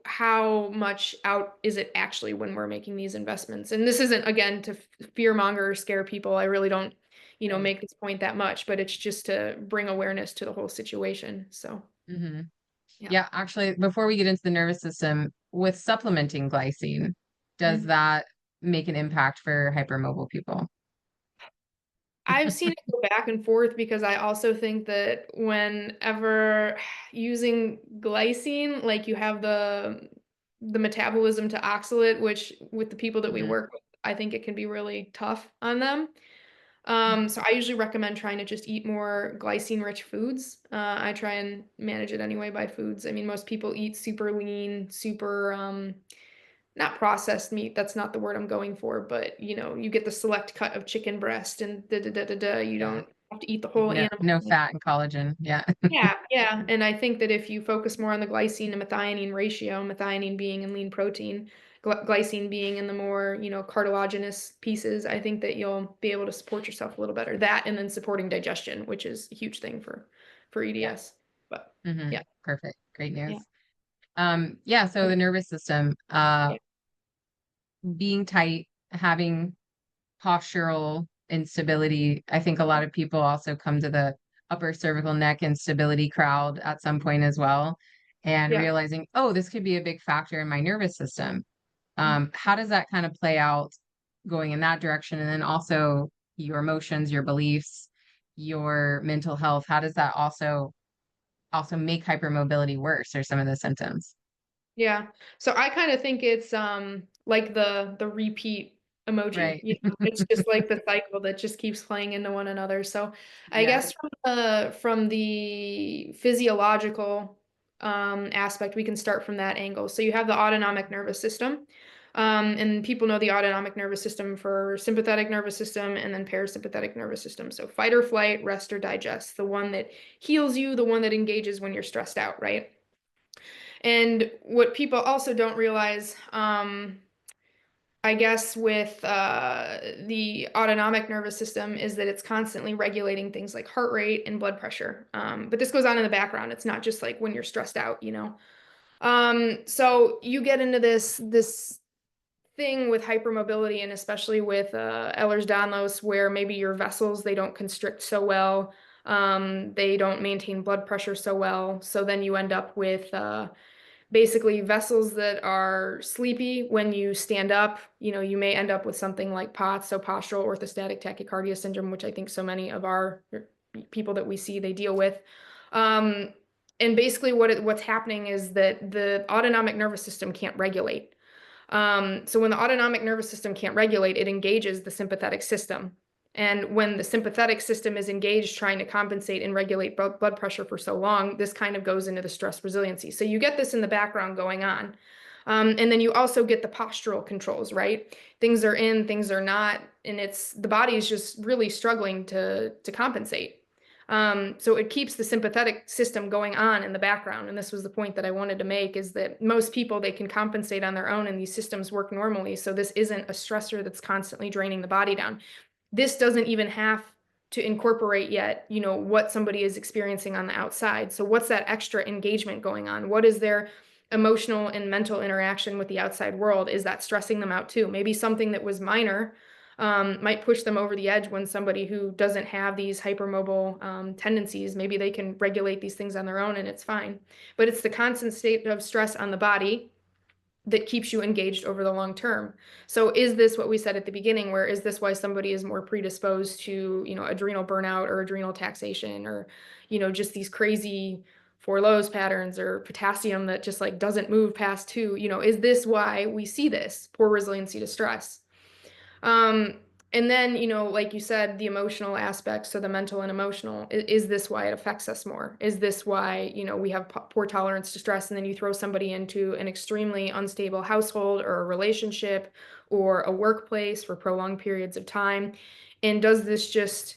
how much out is it actually when we're making these investments? And this isn't again to fear monger or scare people. I really don't, Right. make this point that much, but it's just to bring awareness to the whole situation. So, Hmm. yeah. Yeah, actually, before we get into the nervous system, with supplementing glycine, does Mhm. that make an impact for hypermobile people? I've seen it go back and forth because I also think that whenever using glycine, like you have the metabolism to oxalate, which with the people that we Mhm. work with, I think it can be really tough on them. So I usually recommend trying to just eat more glycine-rich foods. I try and manage it anyway by foods. I mean, most people eat super lean, super not processed meat, that's not the word I'm going for, but you get the select cut of chicken breast and da da da da da. You Yeah. don't have to eat the Like whole no, animal. no fat and collagen. Yeah. Yeah, yeah. And I think that if you focus more on the glycine to methionine ratio, methionine being in lean protein, glycine being in the more, cartilaginous pieces, I think that you'll be able to support yourself a little better. That and then supporting digestion, which is a huge thing for Yeah. EDS. But Hmm. yeah, Perfect. Great yeah, news. Yeah, so the nervous system, yeah, being tight, having postural instability. I think a lot of people also come to the upper cervical neck instability crowd at some point as well, and yeah. realizing, oh, this could be a big factor in my nervous system. Mhm. How does that kind of play out going in that direction? And then also your emotions, your beliefs, your mental health, how does that also make hypermobility worse or some of the symptoms? Yeah. So I kind of think it's like the repeat emoji. Right. It's just like the cycle that just keeps playing into one another. So I Yeah. guess from the physiological aspect, we can start from that angle. So you have the autonomic nervous system. And people know the autonomic nervous system for sympathetic nervous system and then parasympathetic nervous system. So fight or flight, rest or digest, the one that heals you, the one that engages when you're stressed out, right? And what people also don't realize, I guess, with the autonomic nervous system is that it's constantly regulating things like heart rate and blood pressure. But this goes on in the background. It's not just like when you're stressed out. So you get into this thing with hypermobility, and especially with Ehlers-Danlos, where maybe your vessels, they don't constrict so well. They don't maintain blood pressure so well. So then you end up with basically vessels that are sleepy when you stand up. You may end up with something like POTS, so postural orthostatic tachycardia syndrome, which I think so many of our people that we see, they deal with. Um, and basically what's happening is that the autonomic nervous system can't regulate. So when the autonomic nervous system can't regulate, it engages the sympathetic system. And when the sympathetic system is engaged trying to compensate and regulate blood pressure for so long, this kind of goes into the stress resiliency. So you get this in the background going on. And then you also get the postural controls, right? Things are in, things are not, and it's the body is just really struggling to compensate. So it keeps the sympathetic system going on in the background. And this was the point that I wanted to make, is that most people, they can compensate on their own and these systems work normally. So this isn't a stressor that's constantly draining the body down. This doesn't even have to incorporate yet, what somebody is experiencing on the outside. So what's that extra engagement going on? What is their emotional and mental interaction with the outside world? Is that stressing them out too? Maybe something that was minor might push them over the edge when somebody who doesn't have these hypermobile tendencies, maybe they can regulate these things on their own and it's fine. But it's the constant state of stress on the body that keeps you engaged over the long term. So is this what we said at the beginning, where is this why somebody is more predisposed to, adrenal burnout or adrenal taxation, or, just these crazy four lows patterns, or potassium that just like doesn't move past 2? Is this why we see this poor resiliency to stress? Um, and then, like you said, the emotional aspects, so the mental and emotional, is this why it affects us more? Is this why, we have poor tolerance to stress? And then you throw somebody into an extremely unstable household or a relationship or a workplace for prolonged periods of time. And does this just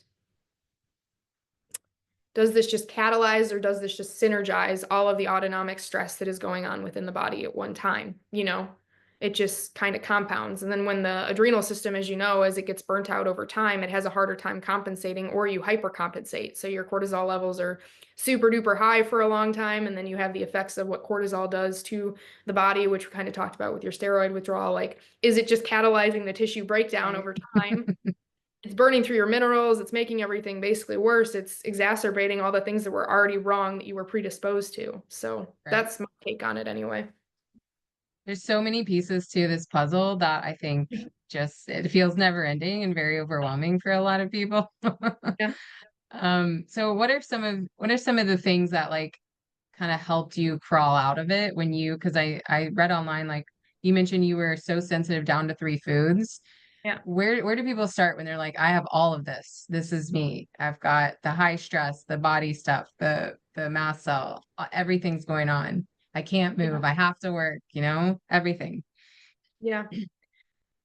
catalyze, or does this just synergize all of the autonomic stress that is going on within the body at one time? It just kind of compounds. And then when the adrenal system, as you know, as it gets burnt out over time, it has a harder time compensating, or you hypercompensate. So your cortisol levels are super duper high for a long time. And then you have the effects of what cortisol does to the body, which we kind of talked about with your steroid withdrawal. Like, is it just catalyzing the tissue breakdown over time? It's burning through your minerals. It's making everything basically worse. It's exacerbating all the things that were already wrong that you were predisposed to. So Right. that's my take on it anyway. There's so many pieces to this puzzle that I think just it feels never ending and very overwhelming for a lot of people. Yeah. So what are some of the things that like kind of helped you crawl out of it when because I read online, like you mentioned you were so sensitive down to 3 foods. Yeah. Where do people start when they're like, I have all of this. This is me. I've got the high stress, the body stuff, the mast cell, everything's going on. I can't Yeah. move. I have to work, everything. Yeah.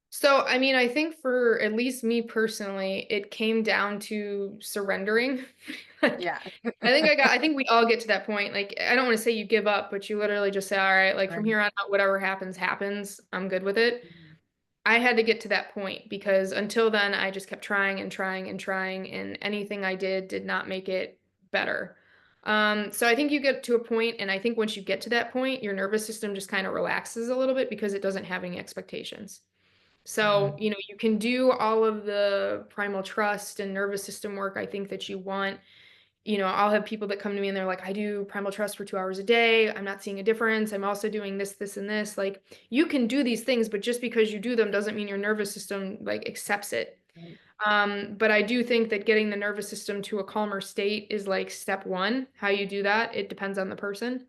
So, I mean, I think for at least me personally, it came down to surrendering. Yeah. I think we all get to that point. Like, I don't want to say you give up, but you literally just say, all right, like from Right. here on out, whatever happens, happens. I'm good with it. I had to get to that point, because until then, I just kept trying and trying and trying, and anything I did not make it better. So I think you get to a point, and I think once you get to that point, your nervous system just kind of relaxes a little bit because it doesn't have any expectations. So, Mhm. you can do all of the primal trust and nervous system work I think that you want. I'll have people that come to me and they're like, I do primal trust for 2 hours a day. I'm not seeing a difference. I'm also doing this, this, and this. Like, you can do these things, but just because you do them doesn't mean your nervous system like accepts it. Right. But I do think that getting the nervous system to a calmer state is like step one. How you do that, it depends on the person.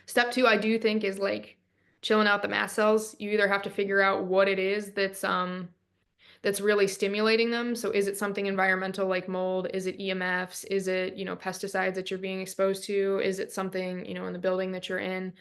Step two, I do think, is like chilling out the mast cells. You either have to figure out what it is that's really stimulating them. So is it something environmental like mold? Is it EMFs? Is it, pesticides that you're being exposed to? Is it something, in the building that you're in?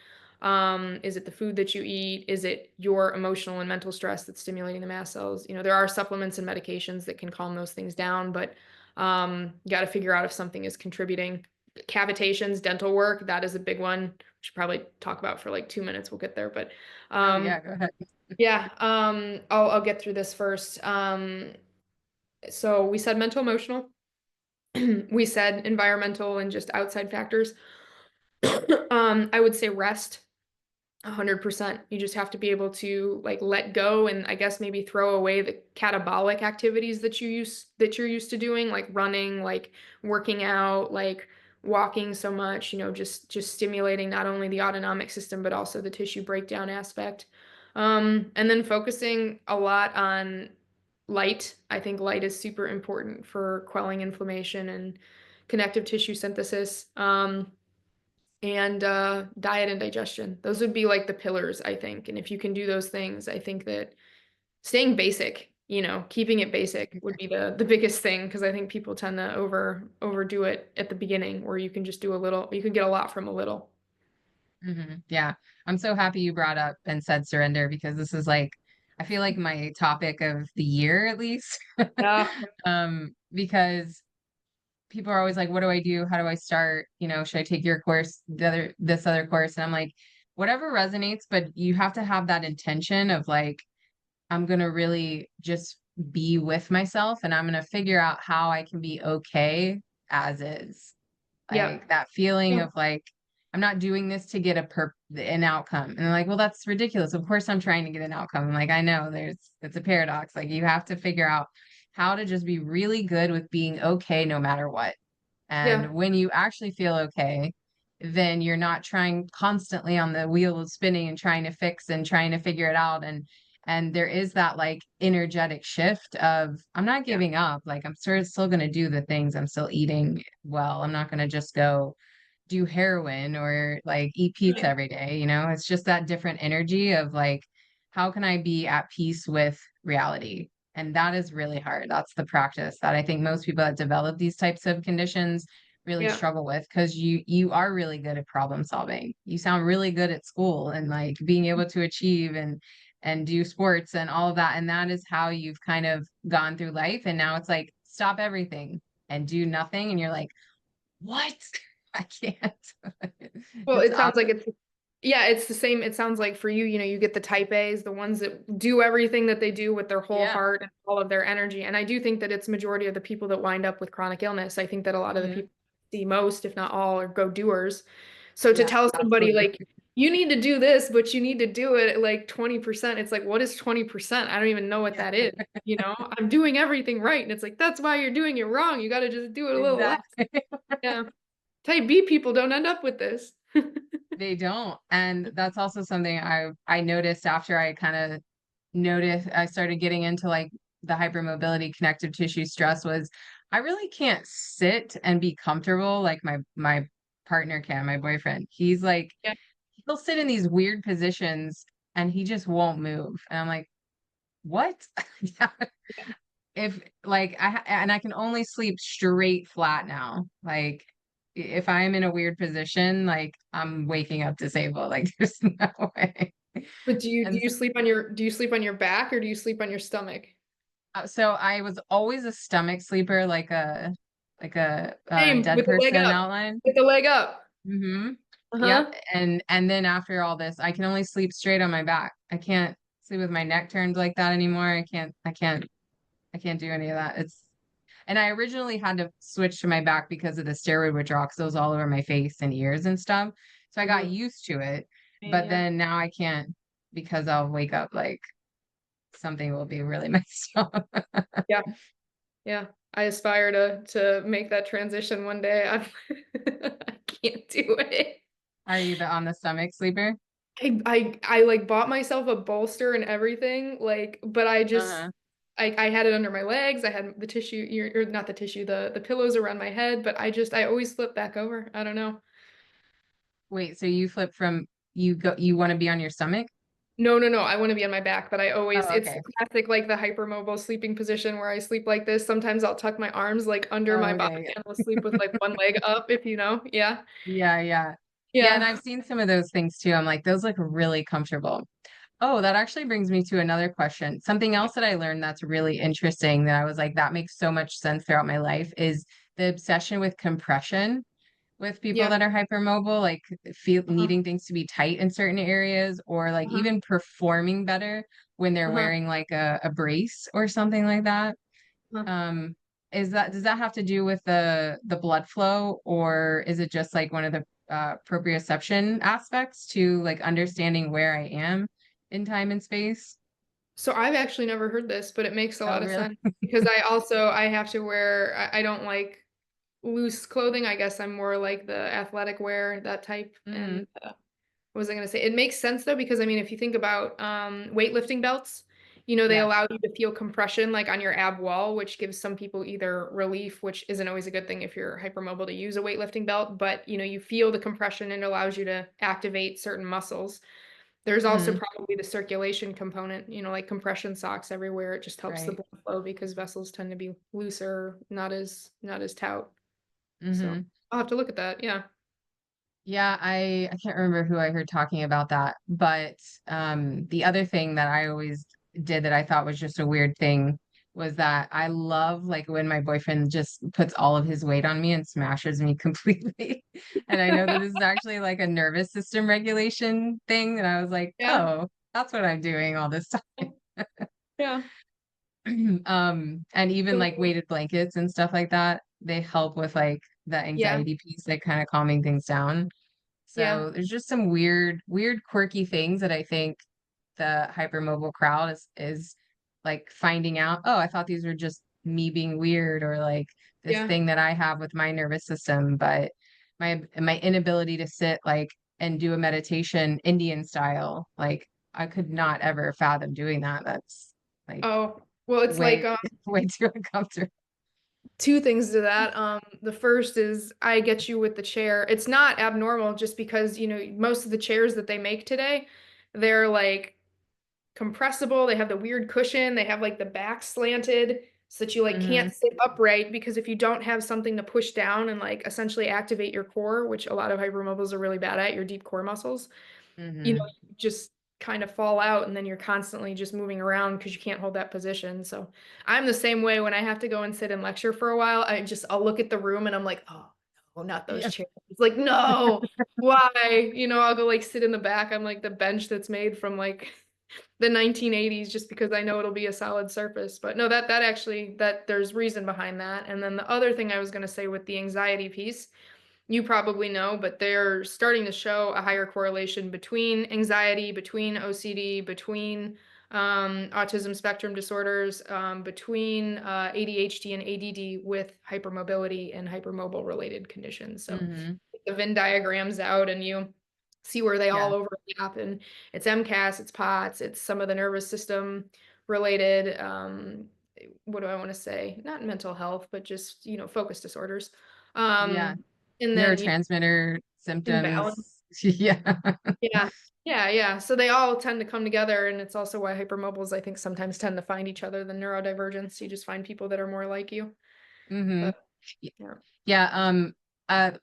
Is it the food that you eat? Is it your emotional and mental stress that's stimulating the mast cells? There are supplements and medications that can calm those things down, but you got to figure out if something is contributing. Cavitations, dental work, that is a big one. We should probably talk about for like 2 minutes. We'll get there, but Oh um, yeah, go ahead. yeah, I'll get through this first. So we said mental emotional. We said environmental and just outside factors. I would say rest. 100%. You just have to be able to like let go and I guess maybe throw away the catabolic activities that you're used to doing, like running, like working out, like walking so much, just stimulating not only the autonomic system but also the tissue breakdown aspect. And then focusing a lot on light. I think light is super important for quelling inflammation and connective tissue synthesis. And diet and digestion. Those would be like the pillars, I think. And if you can do those things, I think that staying basic, keeping it basic would be the biggest thing because I think people tend to overdo it at the beginning where you can just do a little, you can get a lot from a little. Yeah. I'm so happy you brought up and said surrender because this is like, I feel like my topic of the year at least. Yeah. Because people are always like, what do I do? How do I start? Should I take your course, this other course? And I'm like, whatever resonates, but you have to have that intention of like, I'm going to really just be with myself and I'm going to figure out how I can be okay as is. Yeah. Like that feeling Yeah. of like, I'm not doing this to get an outcome. And they're like, well, that's ridiculous. Of course I'm trying to get an outcome. I'm like, I know it's a paradox. Like you have to figure out how to just be really good with being okay no matter what. Yeah. And when you actually feel okay, then you're not trying constantly on the wheel of spinning and trying to fix and trying to figure it out. And there is that like energetic shift of I'm not Yeah. giving up. Like I'm still going to do the things. I'm still eating well. I'm not going to just go do heroin or like eat pizza Right. every day. It's just that different energy of like, how can I be at peace with reality? And that is really hard. That's the practice that I think most people that develop these types of conditions really Yeah. struggle with because you are really good at problem solving. You sound really good at school and like being able to achieve and do sports and all of that. And that is how you've kind of gone through life. And now it's like stop everything and do nothing. And you're like, what? I can't. Well, It's it sounds like awesome. yeah, it's the same. It sounds like for you, you get the type A's, the ones that do everything that they do with their whole Yeah. heart and all of their energy. And I do think that it's majority of the people that wind up with chronic illness. I think that a lot of the Mhm. people see most, if not all, are go doers. So to Yeah, tell somebody absolutely. like, you need to do this, but you need to do it at like 20%, it's like, what is 20%? I don't even know what Yeah, that is. I'm doing everything right. And it's like, that's why you're doing it wrong. You got to just do it a little less. exactly. Yeah. Type B people don't end up with this. They don't. And that's also something I noticed after I kind of noticed I started getting into like the hypermobility connective tissue stress was I really can't sit and be comfortable like my partner can, my boyfriend. He's like Yeah. he'll sit in these weird positions and he just won't move. And I'm like, what? If like and I can only sleep straight flat now. Like if I'm in a weird position, like I'm waking up disabled. Like there's no way. But do And you sleep on your back or do you sleep on your stomach? so I was always a stomach sleeper, like a Same dead with the leg person up. outline. With the leg up. Mm-hmm. Yep. Uh-huh. And then after all this, I can only sleep straight on my back. I can't sleep with my neck turned like that anymore. I can't do any of that. And I originally had to switch to my back because of the steroid withdrawal because it was all over my face and ears and stuff. So I got Mhm. used to it. But Yeah. then now I can't because I'll wake up like something will be really messed up. Yeah. Yeah. I aspire to make that transition one day. I can't do it. Are you on the stomach sleeper? I like bought myself a bolster and everything, like, but Uh-huh. I had it under my legs. I had the tissue, or not the tissue, the pillows around my head, but I always flip back over. I don't know. Wait, so you flip from you want to be on your stomach? No, no, no. I want to be on my back, but Oh, it's okay. the classic, like the hypermobile sleeping position where I sleep like this. Sometimes I'll tuck my arms like under Oh, my body okay. and I'll sleep with like one leg up, if you know. Yeah. Yeah, yeah. Yeah, and Yeah. I've seen some of those things too. I'm like, those look really comfortable. Oh, that actually brings me to another question. Something else that I learned that's really interesting that I was like, that makes so much sense throughout my life is the obsession with compression with people Yeah. that are hypermobile, like feel Uh-huh. needing things to be tight in certain areas or like Uh-huh. even performing better when they're Uh-huh. wearing like a brace or something like that. Uh-huh. Does that have to do with the blood flow or is it just like one of the proprioception aspects to like understanding where I am in time and space. So I've actually never heard this, but it makes a Oh, lot of really? sense because I have to wear I don't like loose clothing. I guess I'm more like the athletic wear, that type. Hmm. And what was I going to say? It makes sense though, because I mean, if you think about weightlifting belts, they Yes. allow you to feel compression like on your ab wall, which gives some people either relief, which isn't always a good thing if you're hypermobile to use a weightlifting belt, but you feel the compression and it allows you to activate certain muscles. There's also Hmm. probably the circulation component, like compression socks everywhere. It just helps the Right. blood flow because vessels tend to be looser, not as taut. So Hmm. I'll have to look at that. Yeah. Yeah, I can't remember who I heard talking about that, but the other thing that I always did that I thought was just a weird thing was that I love like when my boyfriend just puts all of his weight on me and smashes me completely. And I know that this is actually like a nervous system regulation thing, and I was like, Yeah. "Oh, that's what I'm doing all this time." Yeah. And even like So, weighted blankets and stuff like that, they help with like the yeah. anxiety piece, like kind of calming things down. Yeah. So there's just some weird, quirky things that I think the hypermobile crowd is like finding out, oh, I thought these were just me being weird or like this Yeah. thing that I have with my nervous system, but my inability to sit like and do a meditation Indian style, like I could not ever fathom doing that. That's like Oh, well, it's like way way too uncomfortable. two things to that. The first is I get you with the chair. It's not abnormal just because, most of the chairs that they make today, they're like compressible. They have the weird cushion. They have like the back slanted so that you like Hmm. can't sit upright because if you don't have something to push down and like essentially activate your core, which a lot of hypermobiles are really bad at, your deep core muscles, Hmm. you just kind of fall out and then you're constantly just moving around because you can't hold that position. So I'm the same way when I have to go and sit and lecture for a while. I'll look at the room and I'm like, oh no, not those Yeah. chairs. It's like, no, why? I'll go like sit in the back on like the bench that's made from like the 1980s just because I know it'll be a solid surface. But no, that actually that there's reason behind that. And then the other thing I was going to say with the anxiety piece, you probably know, but they're starting to show a higher correlation between anxiety, between OCD, between autism spectrum disorders, between ADHD and ADD with hypermobility and hypermobile related conditions. So Hmm. the Venn diagrams out and you see where they all Yeah. overlap. And it's MCAS, it's POTS, it's some of the nervous system related. What do I want to say? Not mental health, but just, focus disorders. Yeah. Um, and then, Neurotransmitter imbalance. symptoms. Yeah. Yeah. Yeah. Yeah. So they all tend to come together. And it's also why hypermobiles, I think, sometimes tend to find each other. The neurodivergence, you just find people that are more like you. Hmm. But yeah. Yeah.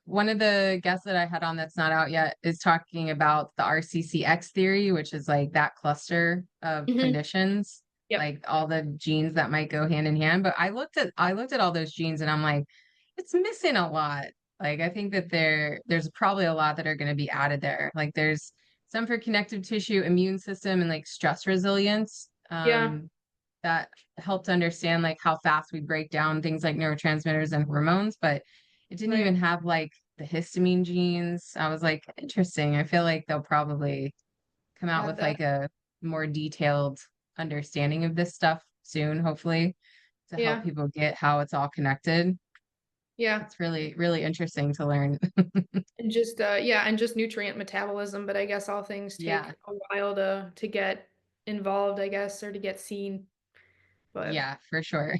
One of the guests that I had on that's not out yet is talking about the RCCX theory, which is like that cluster of Hmm. conditions, Yep. like all the genes that might go hand in hand. But I looked at all those genes and I'm like, it's missing a lot. Like I think that there's probably a lot that are going to be added there. Like there's some for connective tissue, immune system, and like stress resilience. Yeah. That helped understand like how fast we break down things like neurotransmitters and hormones, but it didn't even Right. have like the histamine genes. I was like, interesting. I feel like they'll probably come out Add with that. like a more detailed understanding of this stuff soon, hopefully, to help Yeah. people get how it's all connected. Yeah. It's really, really interesting to learn. And just yeah, and just nutrient metabolism, but I guess all things Yeah, take a while to get involved, I guess, or to get seen. But yeah, for sure.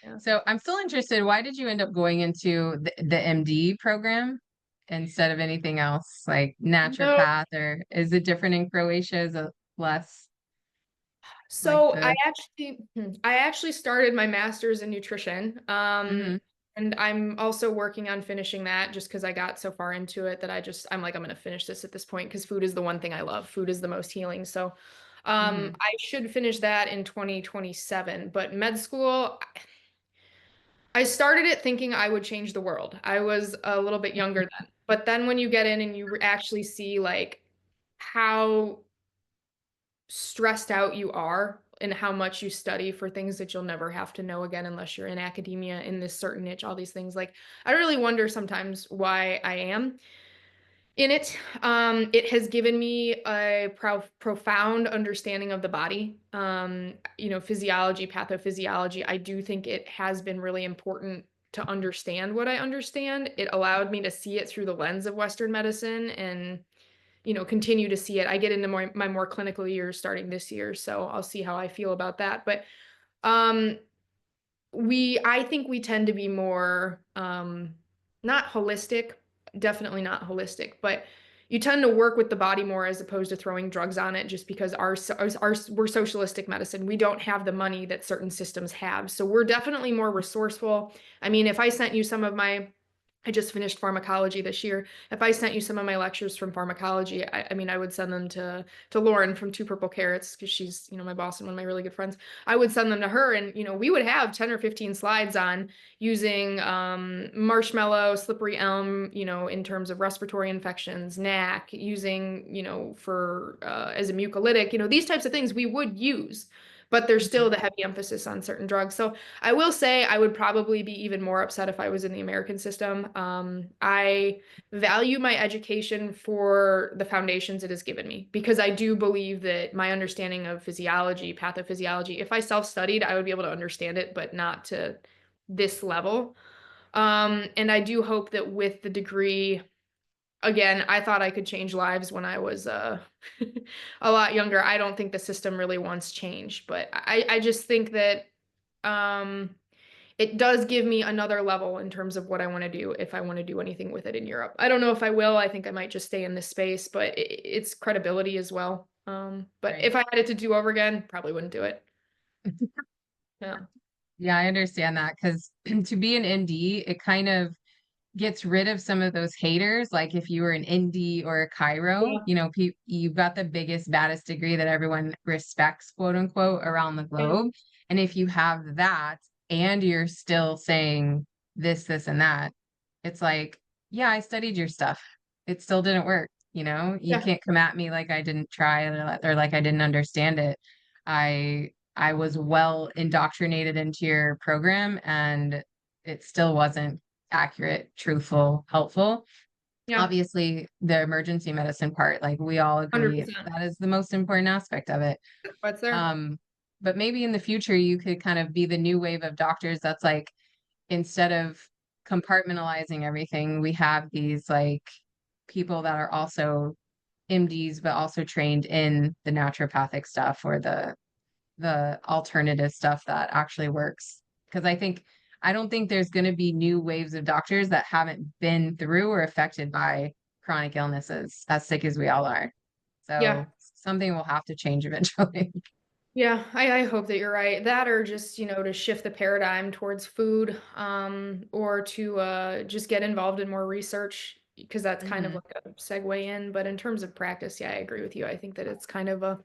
yeah. So I'm still interested. Why did you end up going into the MD program instead of anything else, like No, naturopath, or is it different in Croatia? Is it less like so I the? actually I actually started my master's in nutrition. Hmm. And I'm also working on finishing that just because I got so far into it that I'm like, I'm gonna finish this at this point because food is the one thing I love. Food is the most healing. So Hmm. I should finish that in 2027. But med school, I started it thinking I would change the world. I was a little bit younger then. But then when you get in and you actually see like how stressed out you are and how much you study for things that you'll never have to know again unless you're in academia in this certain niche, all these things. Like I really wonder sometimes why I am. In it, it has given me a profound understanding of the body. Physiology, pathophysiology. I do think it has been really important to understand what I understand. It allowed me to see it through the lens of Western medicine and, continue to see it. I get into my more clinical years starting this year, so I'll see how I feel about that. But um, I think we tend to be more not holistic, definitely not holistic, but you tend to work with the body more as opposed to throwing drugs on it just because we're socialistic medicine. We don't have the money that certain systems have. So we're definitely more resourceful. I mean, if I sent you some of my I just finished pharmacology this year. If I sent you some of my lectures from pharmacology, I mean, I would send them to Lauren from Two Purple Carrots because she's, my boss and one of my really good friends. I would send them to her, and we would have 10 or 15 slides on using marshmallow, slippery elm, in terms of respiratory infections, NAC, using, for as a mucolytic, these types of things we would use, but there's still the heavy emphasis on certain drugs. So I will say I would probably be even more upset if I was in the American system. I value my education for the foundations it has given me because I do believe that my understanding of physiology, pathophysiology, if I self-studied, I would be able to understand it, but not to this level. And I do hope that with the degree, again, I thought I could change lives when I was a lot younger. I don't think the system really wants change, but I just think that um, it does give me another level in terms of what I want to do if I want to do anything with it in Europe. I don't know if I will. I think I might just stay in this space, but it's credibility as well. But Right. if I had it to do over again, probably wouldn't do it. Yeah. Yeah, I understand that because to be an ND, it kind of gets rid of some of those haters. Like if you were an ND or a Cairo, Yeah. you've got the biggest, baddest degree that everyone respects, quote unquote, around the Yeah. globe. And if you have that and you're still saying this, and that, it's like, yeah, I studied your stuff. It still didn't work. You Yeah. can't come at me like I didn't try or like I didn't understand it. I was well indoctrinated into your program and it still wasn't accurate, truthful, helpful. Yeah. Obviously, the emergency medicine part, like we all agree, 100%. that is the most important aspect of it. What's there? Um, but maybe in the future, you could kind of be the new wave of doctors that's like, instead of compartmentalizing everything, we have these like people that are also MDs, but also trained in the naturopathic stuff or the alternative stuff that actually works. Because I don't think there's going to be new waves of doctors that haven't been through or affected by chronic illnesses, as sick as we all are. Yeah. So something will have to change eventually. Yeah, I hope that you're right. That or just, to shift the paradigm towards food, or to just get involved in more research because that's kind of Hmm. like a segue in. But in terms of practice, yeah, I agree with you. I think that it's kind of a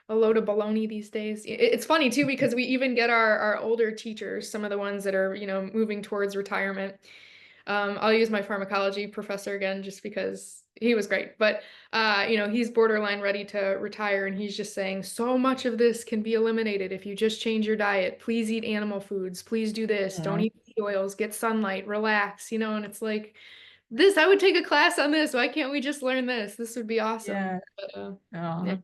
load of baloney these days. It's funny too because we even get our older teachers, some of the ones that are, moving towards retirement. I'll use my pharmacology professor again just because he was great. But he's borderline ready to retire, and he's just saying so much of this can be eliminated if you just change your diet. Please eat animal foods. Please do this. Don't Yeah. eat seed oils. Get sunlight. Relax. And it's like this. I would take a class on this. Why can't we just learn this? This would be awesome. Yeah. But yeah, Oh,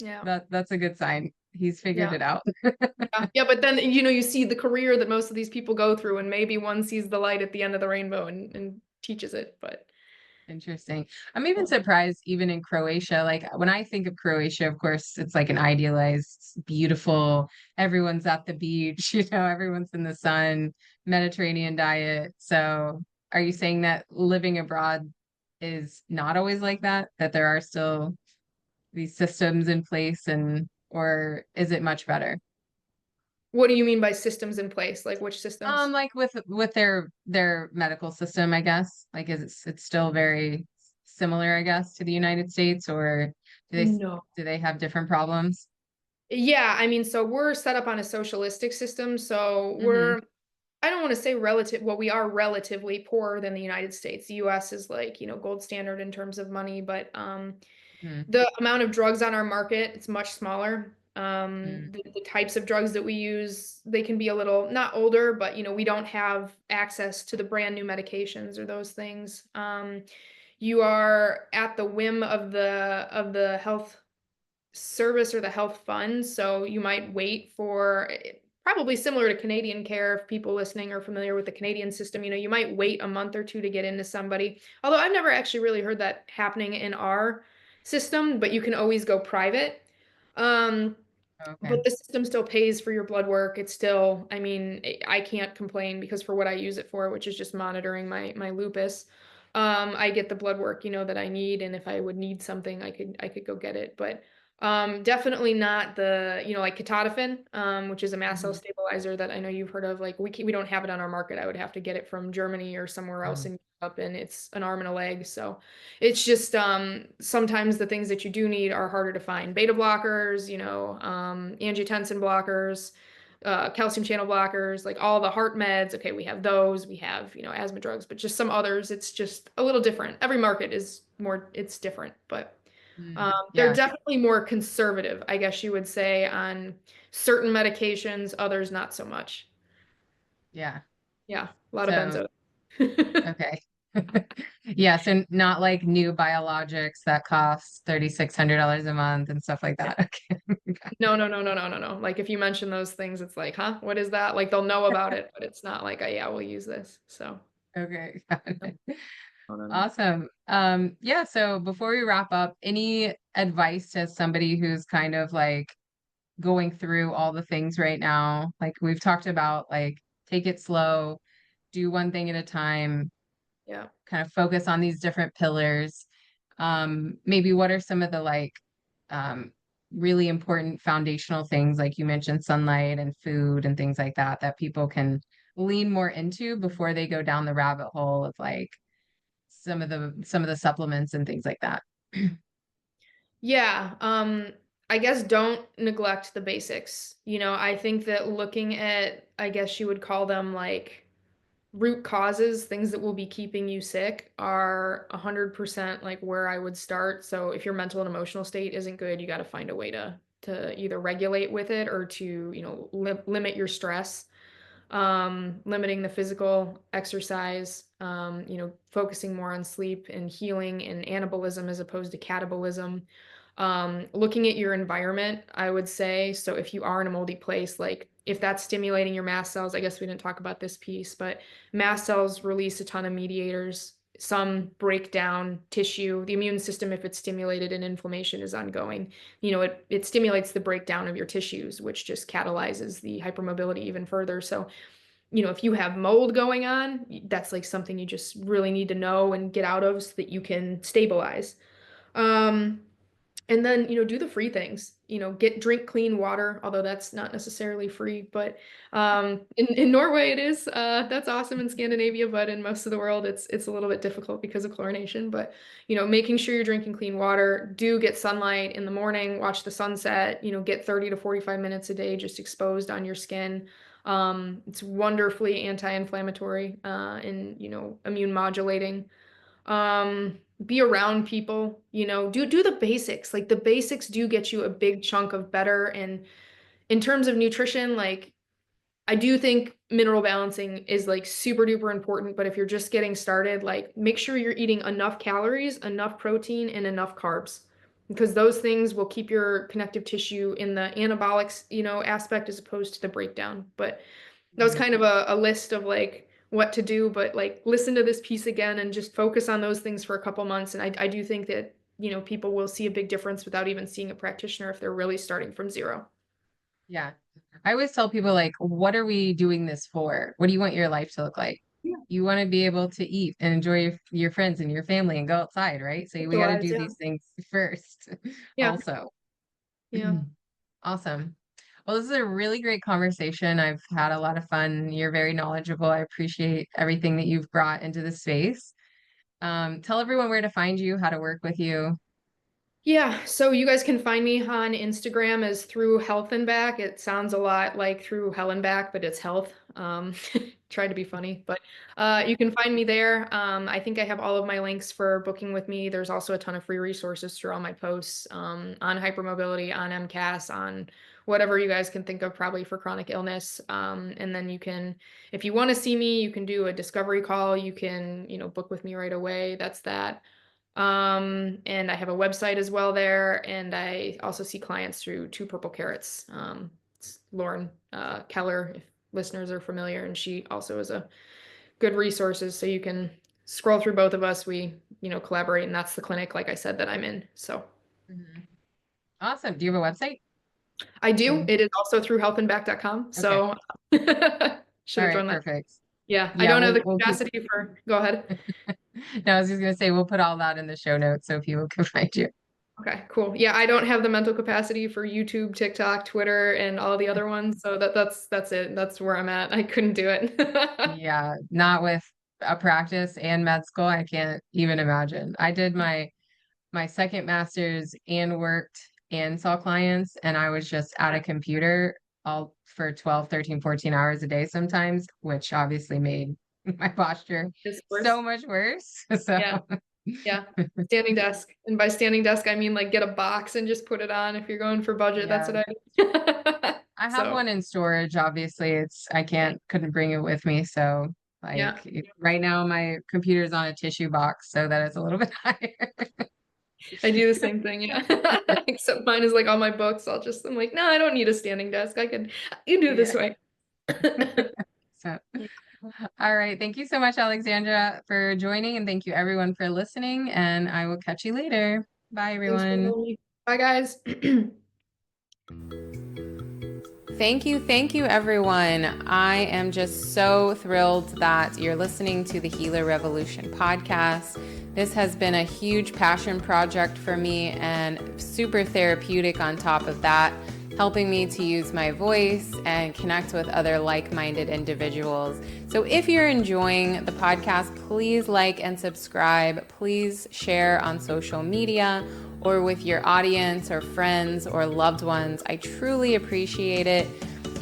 yeah, that's a good sign. He's figured yeah. it out. Yeah, yeah, but then you see the career that most of these people go through, and maybe one sees the light at the end of the rainbow and teaches it. But Interesting. I'm even surprised, even in Croatia. Like when I think of Croatia, of course, it's like an idealized, beautiful, everyone's at the beach, everyone's in the sun, Mediterranean diet. So are you saying that living abroad is not always like that? That there are still these systems in place or is it much better? what do you mean by systems in place? Like which systems? Like with their medical system, I guess. Like it's still very similar, I guess, to the United States, or do they No. do they have different problems? Yeah, I mean, so we're set up on a socialistic system, so Mm-hmm. I don't want to say relative, well, we are relatively poorer than the United States. The US is like, gold standard in terms of money, but Mm-hmm. the amount of drugs on our market, it's much smaller. Mm-hmm. The types of drugs that we use, they can be a little not older, but we don't have access to the brand new medications or those things. you are at the whim of the health service or the health fund. So you might wait for probably similar to Canadian care. If people listening are familiar with the Canadian system, you might wait a month or two to get into somebody. Although I've never actually really heard that happening in our system, but you can always go private. Um, Okay. but the system still pays for your blood work. It's still, I mean, I can't complain because for what I use it for, which is just monitoring my lupus, I get the blood work, that I need. And if I would need something, I could go get it. But definitely not the, like ketotifen, which is a mast cell Mhm. stabilizer that I know you've heard of. Like we don't have it on our market. I would have to get it from Germany or somewhere else Oh. in Europe, and it's an arm and a leg. So it's just sometimes the things that you do need are harder to find. Beta blockers, angiotensin blockers, calcium channel blockers, like all the heart meds. Okay, we have those. We have, asthma drugs, but just some others. It's just a little different. Every market is more, it's different, but they're Yeah. definitely more conservative, I guess you would say, on certain medications, others not so much. Yeah. Yeah, a lot of So, benzo. okay. Yeah, so not like new biologics that cost $3,600 a month and stuff like that. Okay. No, no, no, no, no, no, no. Like if you mention those things, it's like, huh, what is that? Like they'll know about it, but it's not like, oh, yeah, we'll use this. So, Okay. Got no, it. no, no, no. Awesome. Yeah, so before we wrap up, any advice to somebody who's kind of like going through all the things right now? Like we've talked about, like take it slow, do one thing at a time, Yeah. kind of focus on these different pillars. Maybe what are some of the like um, really important foundational things, like you mentioned, sunlight and food and things like that, that people can lean more into before they go down the rabbit hole of like some of the supplements and things like that. Yeah. I guess don't neglect the basics. I think that looking at, I guess you would call them like root causes, things that will be keeping you sick, are 100% like where I would start. So if your mental and emotional state isn't good, you got to find a way to either regulate with it or to, limit your stress. Limiting the physical exercise, focusing more on sleep and healing and anabolism as opposed to catabolism. Looking at your environment, I would say. So if you are in a moldy place, like if that's stimulating your mast cells, I guess we didn't talk about this piece, but mast cells release a ton of mediators. Some break down tissue. The immune system, if it's stimulated and inflammation is ongoing, it stimulates the breakdown of your tissues, which just catalyzes the hypermobility even further. So if you have mold going on, that's like something you just really need to know and get out of so that you can stabilize. Um, and then, do the free things, drink clean water, although that's not necessarily free, but in Norway it is. That's awesome in Scandinavia, but in most of the world it's a little bit difficult because of chlorination. But, making sure you're drinking clean water, do get sunlight in the morning, watch the sunset, get 30 to 45 minutes a day just exposed on your skin. It's wonderfully anti-inflammatory and, immune modulating. Be around people, do the basics. Like the basics do get you a big chunk of better. And in terms of nutrition, like I do think mineral balancing is like super duper important, but if you're just getting started, like make sure you're eating enough calories, enough protein, and enough carbs, because those things will keep your connective tissue in the anabolic, aspect as opposed to the breakdown. But that was Mhm. kind of a list of like what to do, but like listen to this piece again and just focus on those things for a couple months. And I do think that, people will see a big difference without even seeing a practitioner if they're really starting from zero. Yeah. I always tell people, like, what are we doing this for? What do you want your life to look like? Yeah. You want to be able to eat and enjoy your friends and your family and go outside, right? So we got to Socialize, do yeah. these things first Yeah. also. Yeah. Awesome. Well, this is a really great conversation. I've had a lot of fun. You're very knowledgeable. I appreciate everything that you've brought into the space. Tell everyone where to find you, how to work with you. Yeah, so you guys can find me on Instagram as through health and back. It sounds a lot like through hell and back, but it's health. Try to be funny, but you can find me there. I think I have all of my links for booking with me. There's also a ton of free resources through all my posts on hypermobility, on MCAS, on whatever you guys can think of, probably for chronic illness. And then you can, if you want to see me, you can do a discovery call. You can, book with me right away. That's that. And I have a website as well there. And I also see clients through Two Purple Carrots. It's Lauren Keller, if listeners are familiar, and she also is a good resources. So you can scroll through both of us. We, collaborate, and that's the clinic, like I said, that I'm in. So Mhm. Awesome. Do you have a website? I do. Okay. It is also through healthandback.com. Okay. So should All have right. thrown that. Perfect. Yeah, I Yeah, don't have the we'll keep. capacity for, go ahead. No, I was just gonna say we'll put all that in the show notes so people can find you. Okay, cool. Yeah, I don't have the mental capacity for YouTube, TikTok, Twitter, and all the other ones. So that's it. That's where I'm at. I couldn't do it. Yeah, not with a practice and med school. I can't even imagine. I did my second master's and worked and saw clients, and I was just at a computer all for 12, 13, 14 hours a day sometimes, which obviously made my posture It's worse. so much worse. So Yeah, yeah. Standing desk. And by standing desk, I mean like get a box and just put it on if you're going for budget. That's yeah. what I mean. I have So, one in storage. Obviously, I couldn't bring it with me. So yeah, right now my computer's on a tissue box so that it's a little bit higher. I do the same thing. Yeah. Except mine is like all my books. I'm like, no, I don't need a standing desk. You do this Yeah. way. So, all right. Thank you so much, Alexandra, for joining, and thank you everyone for listening. And I will catch you later. Bye, Thanks for everyone. having me. Bye, guys. Thank you, everyone. I am just so thrilled that you're listening to the Healer Revolution podcast. This has been a huge passion project for me and super therapeutic on top of that, helping me to use my voice and connect with other like-minded individuals. So if you're enjoying the podcast, please like and subscribe. Please share on social media or with your audience or friends or loved ones. I truly appreciate it.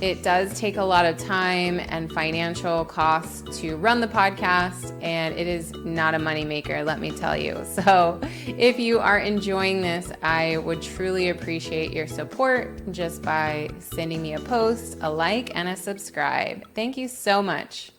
It does take a lot of time and financial costs to run the podcast, and it is not a moneymaker, let me tell you. So if you are enjoying this, I would truly appreciate your support just by sending me a post, a like, and a subscribe. Thank you so much.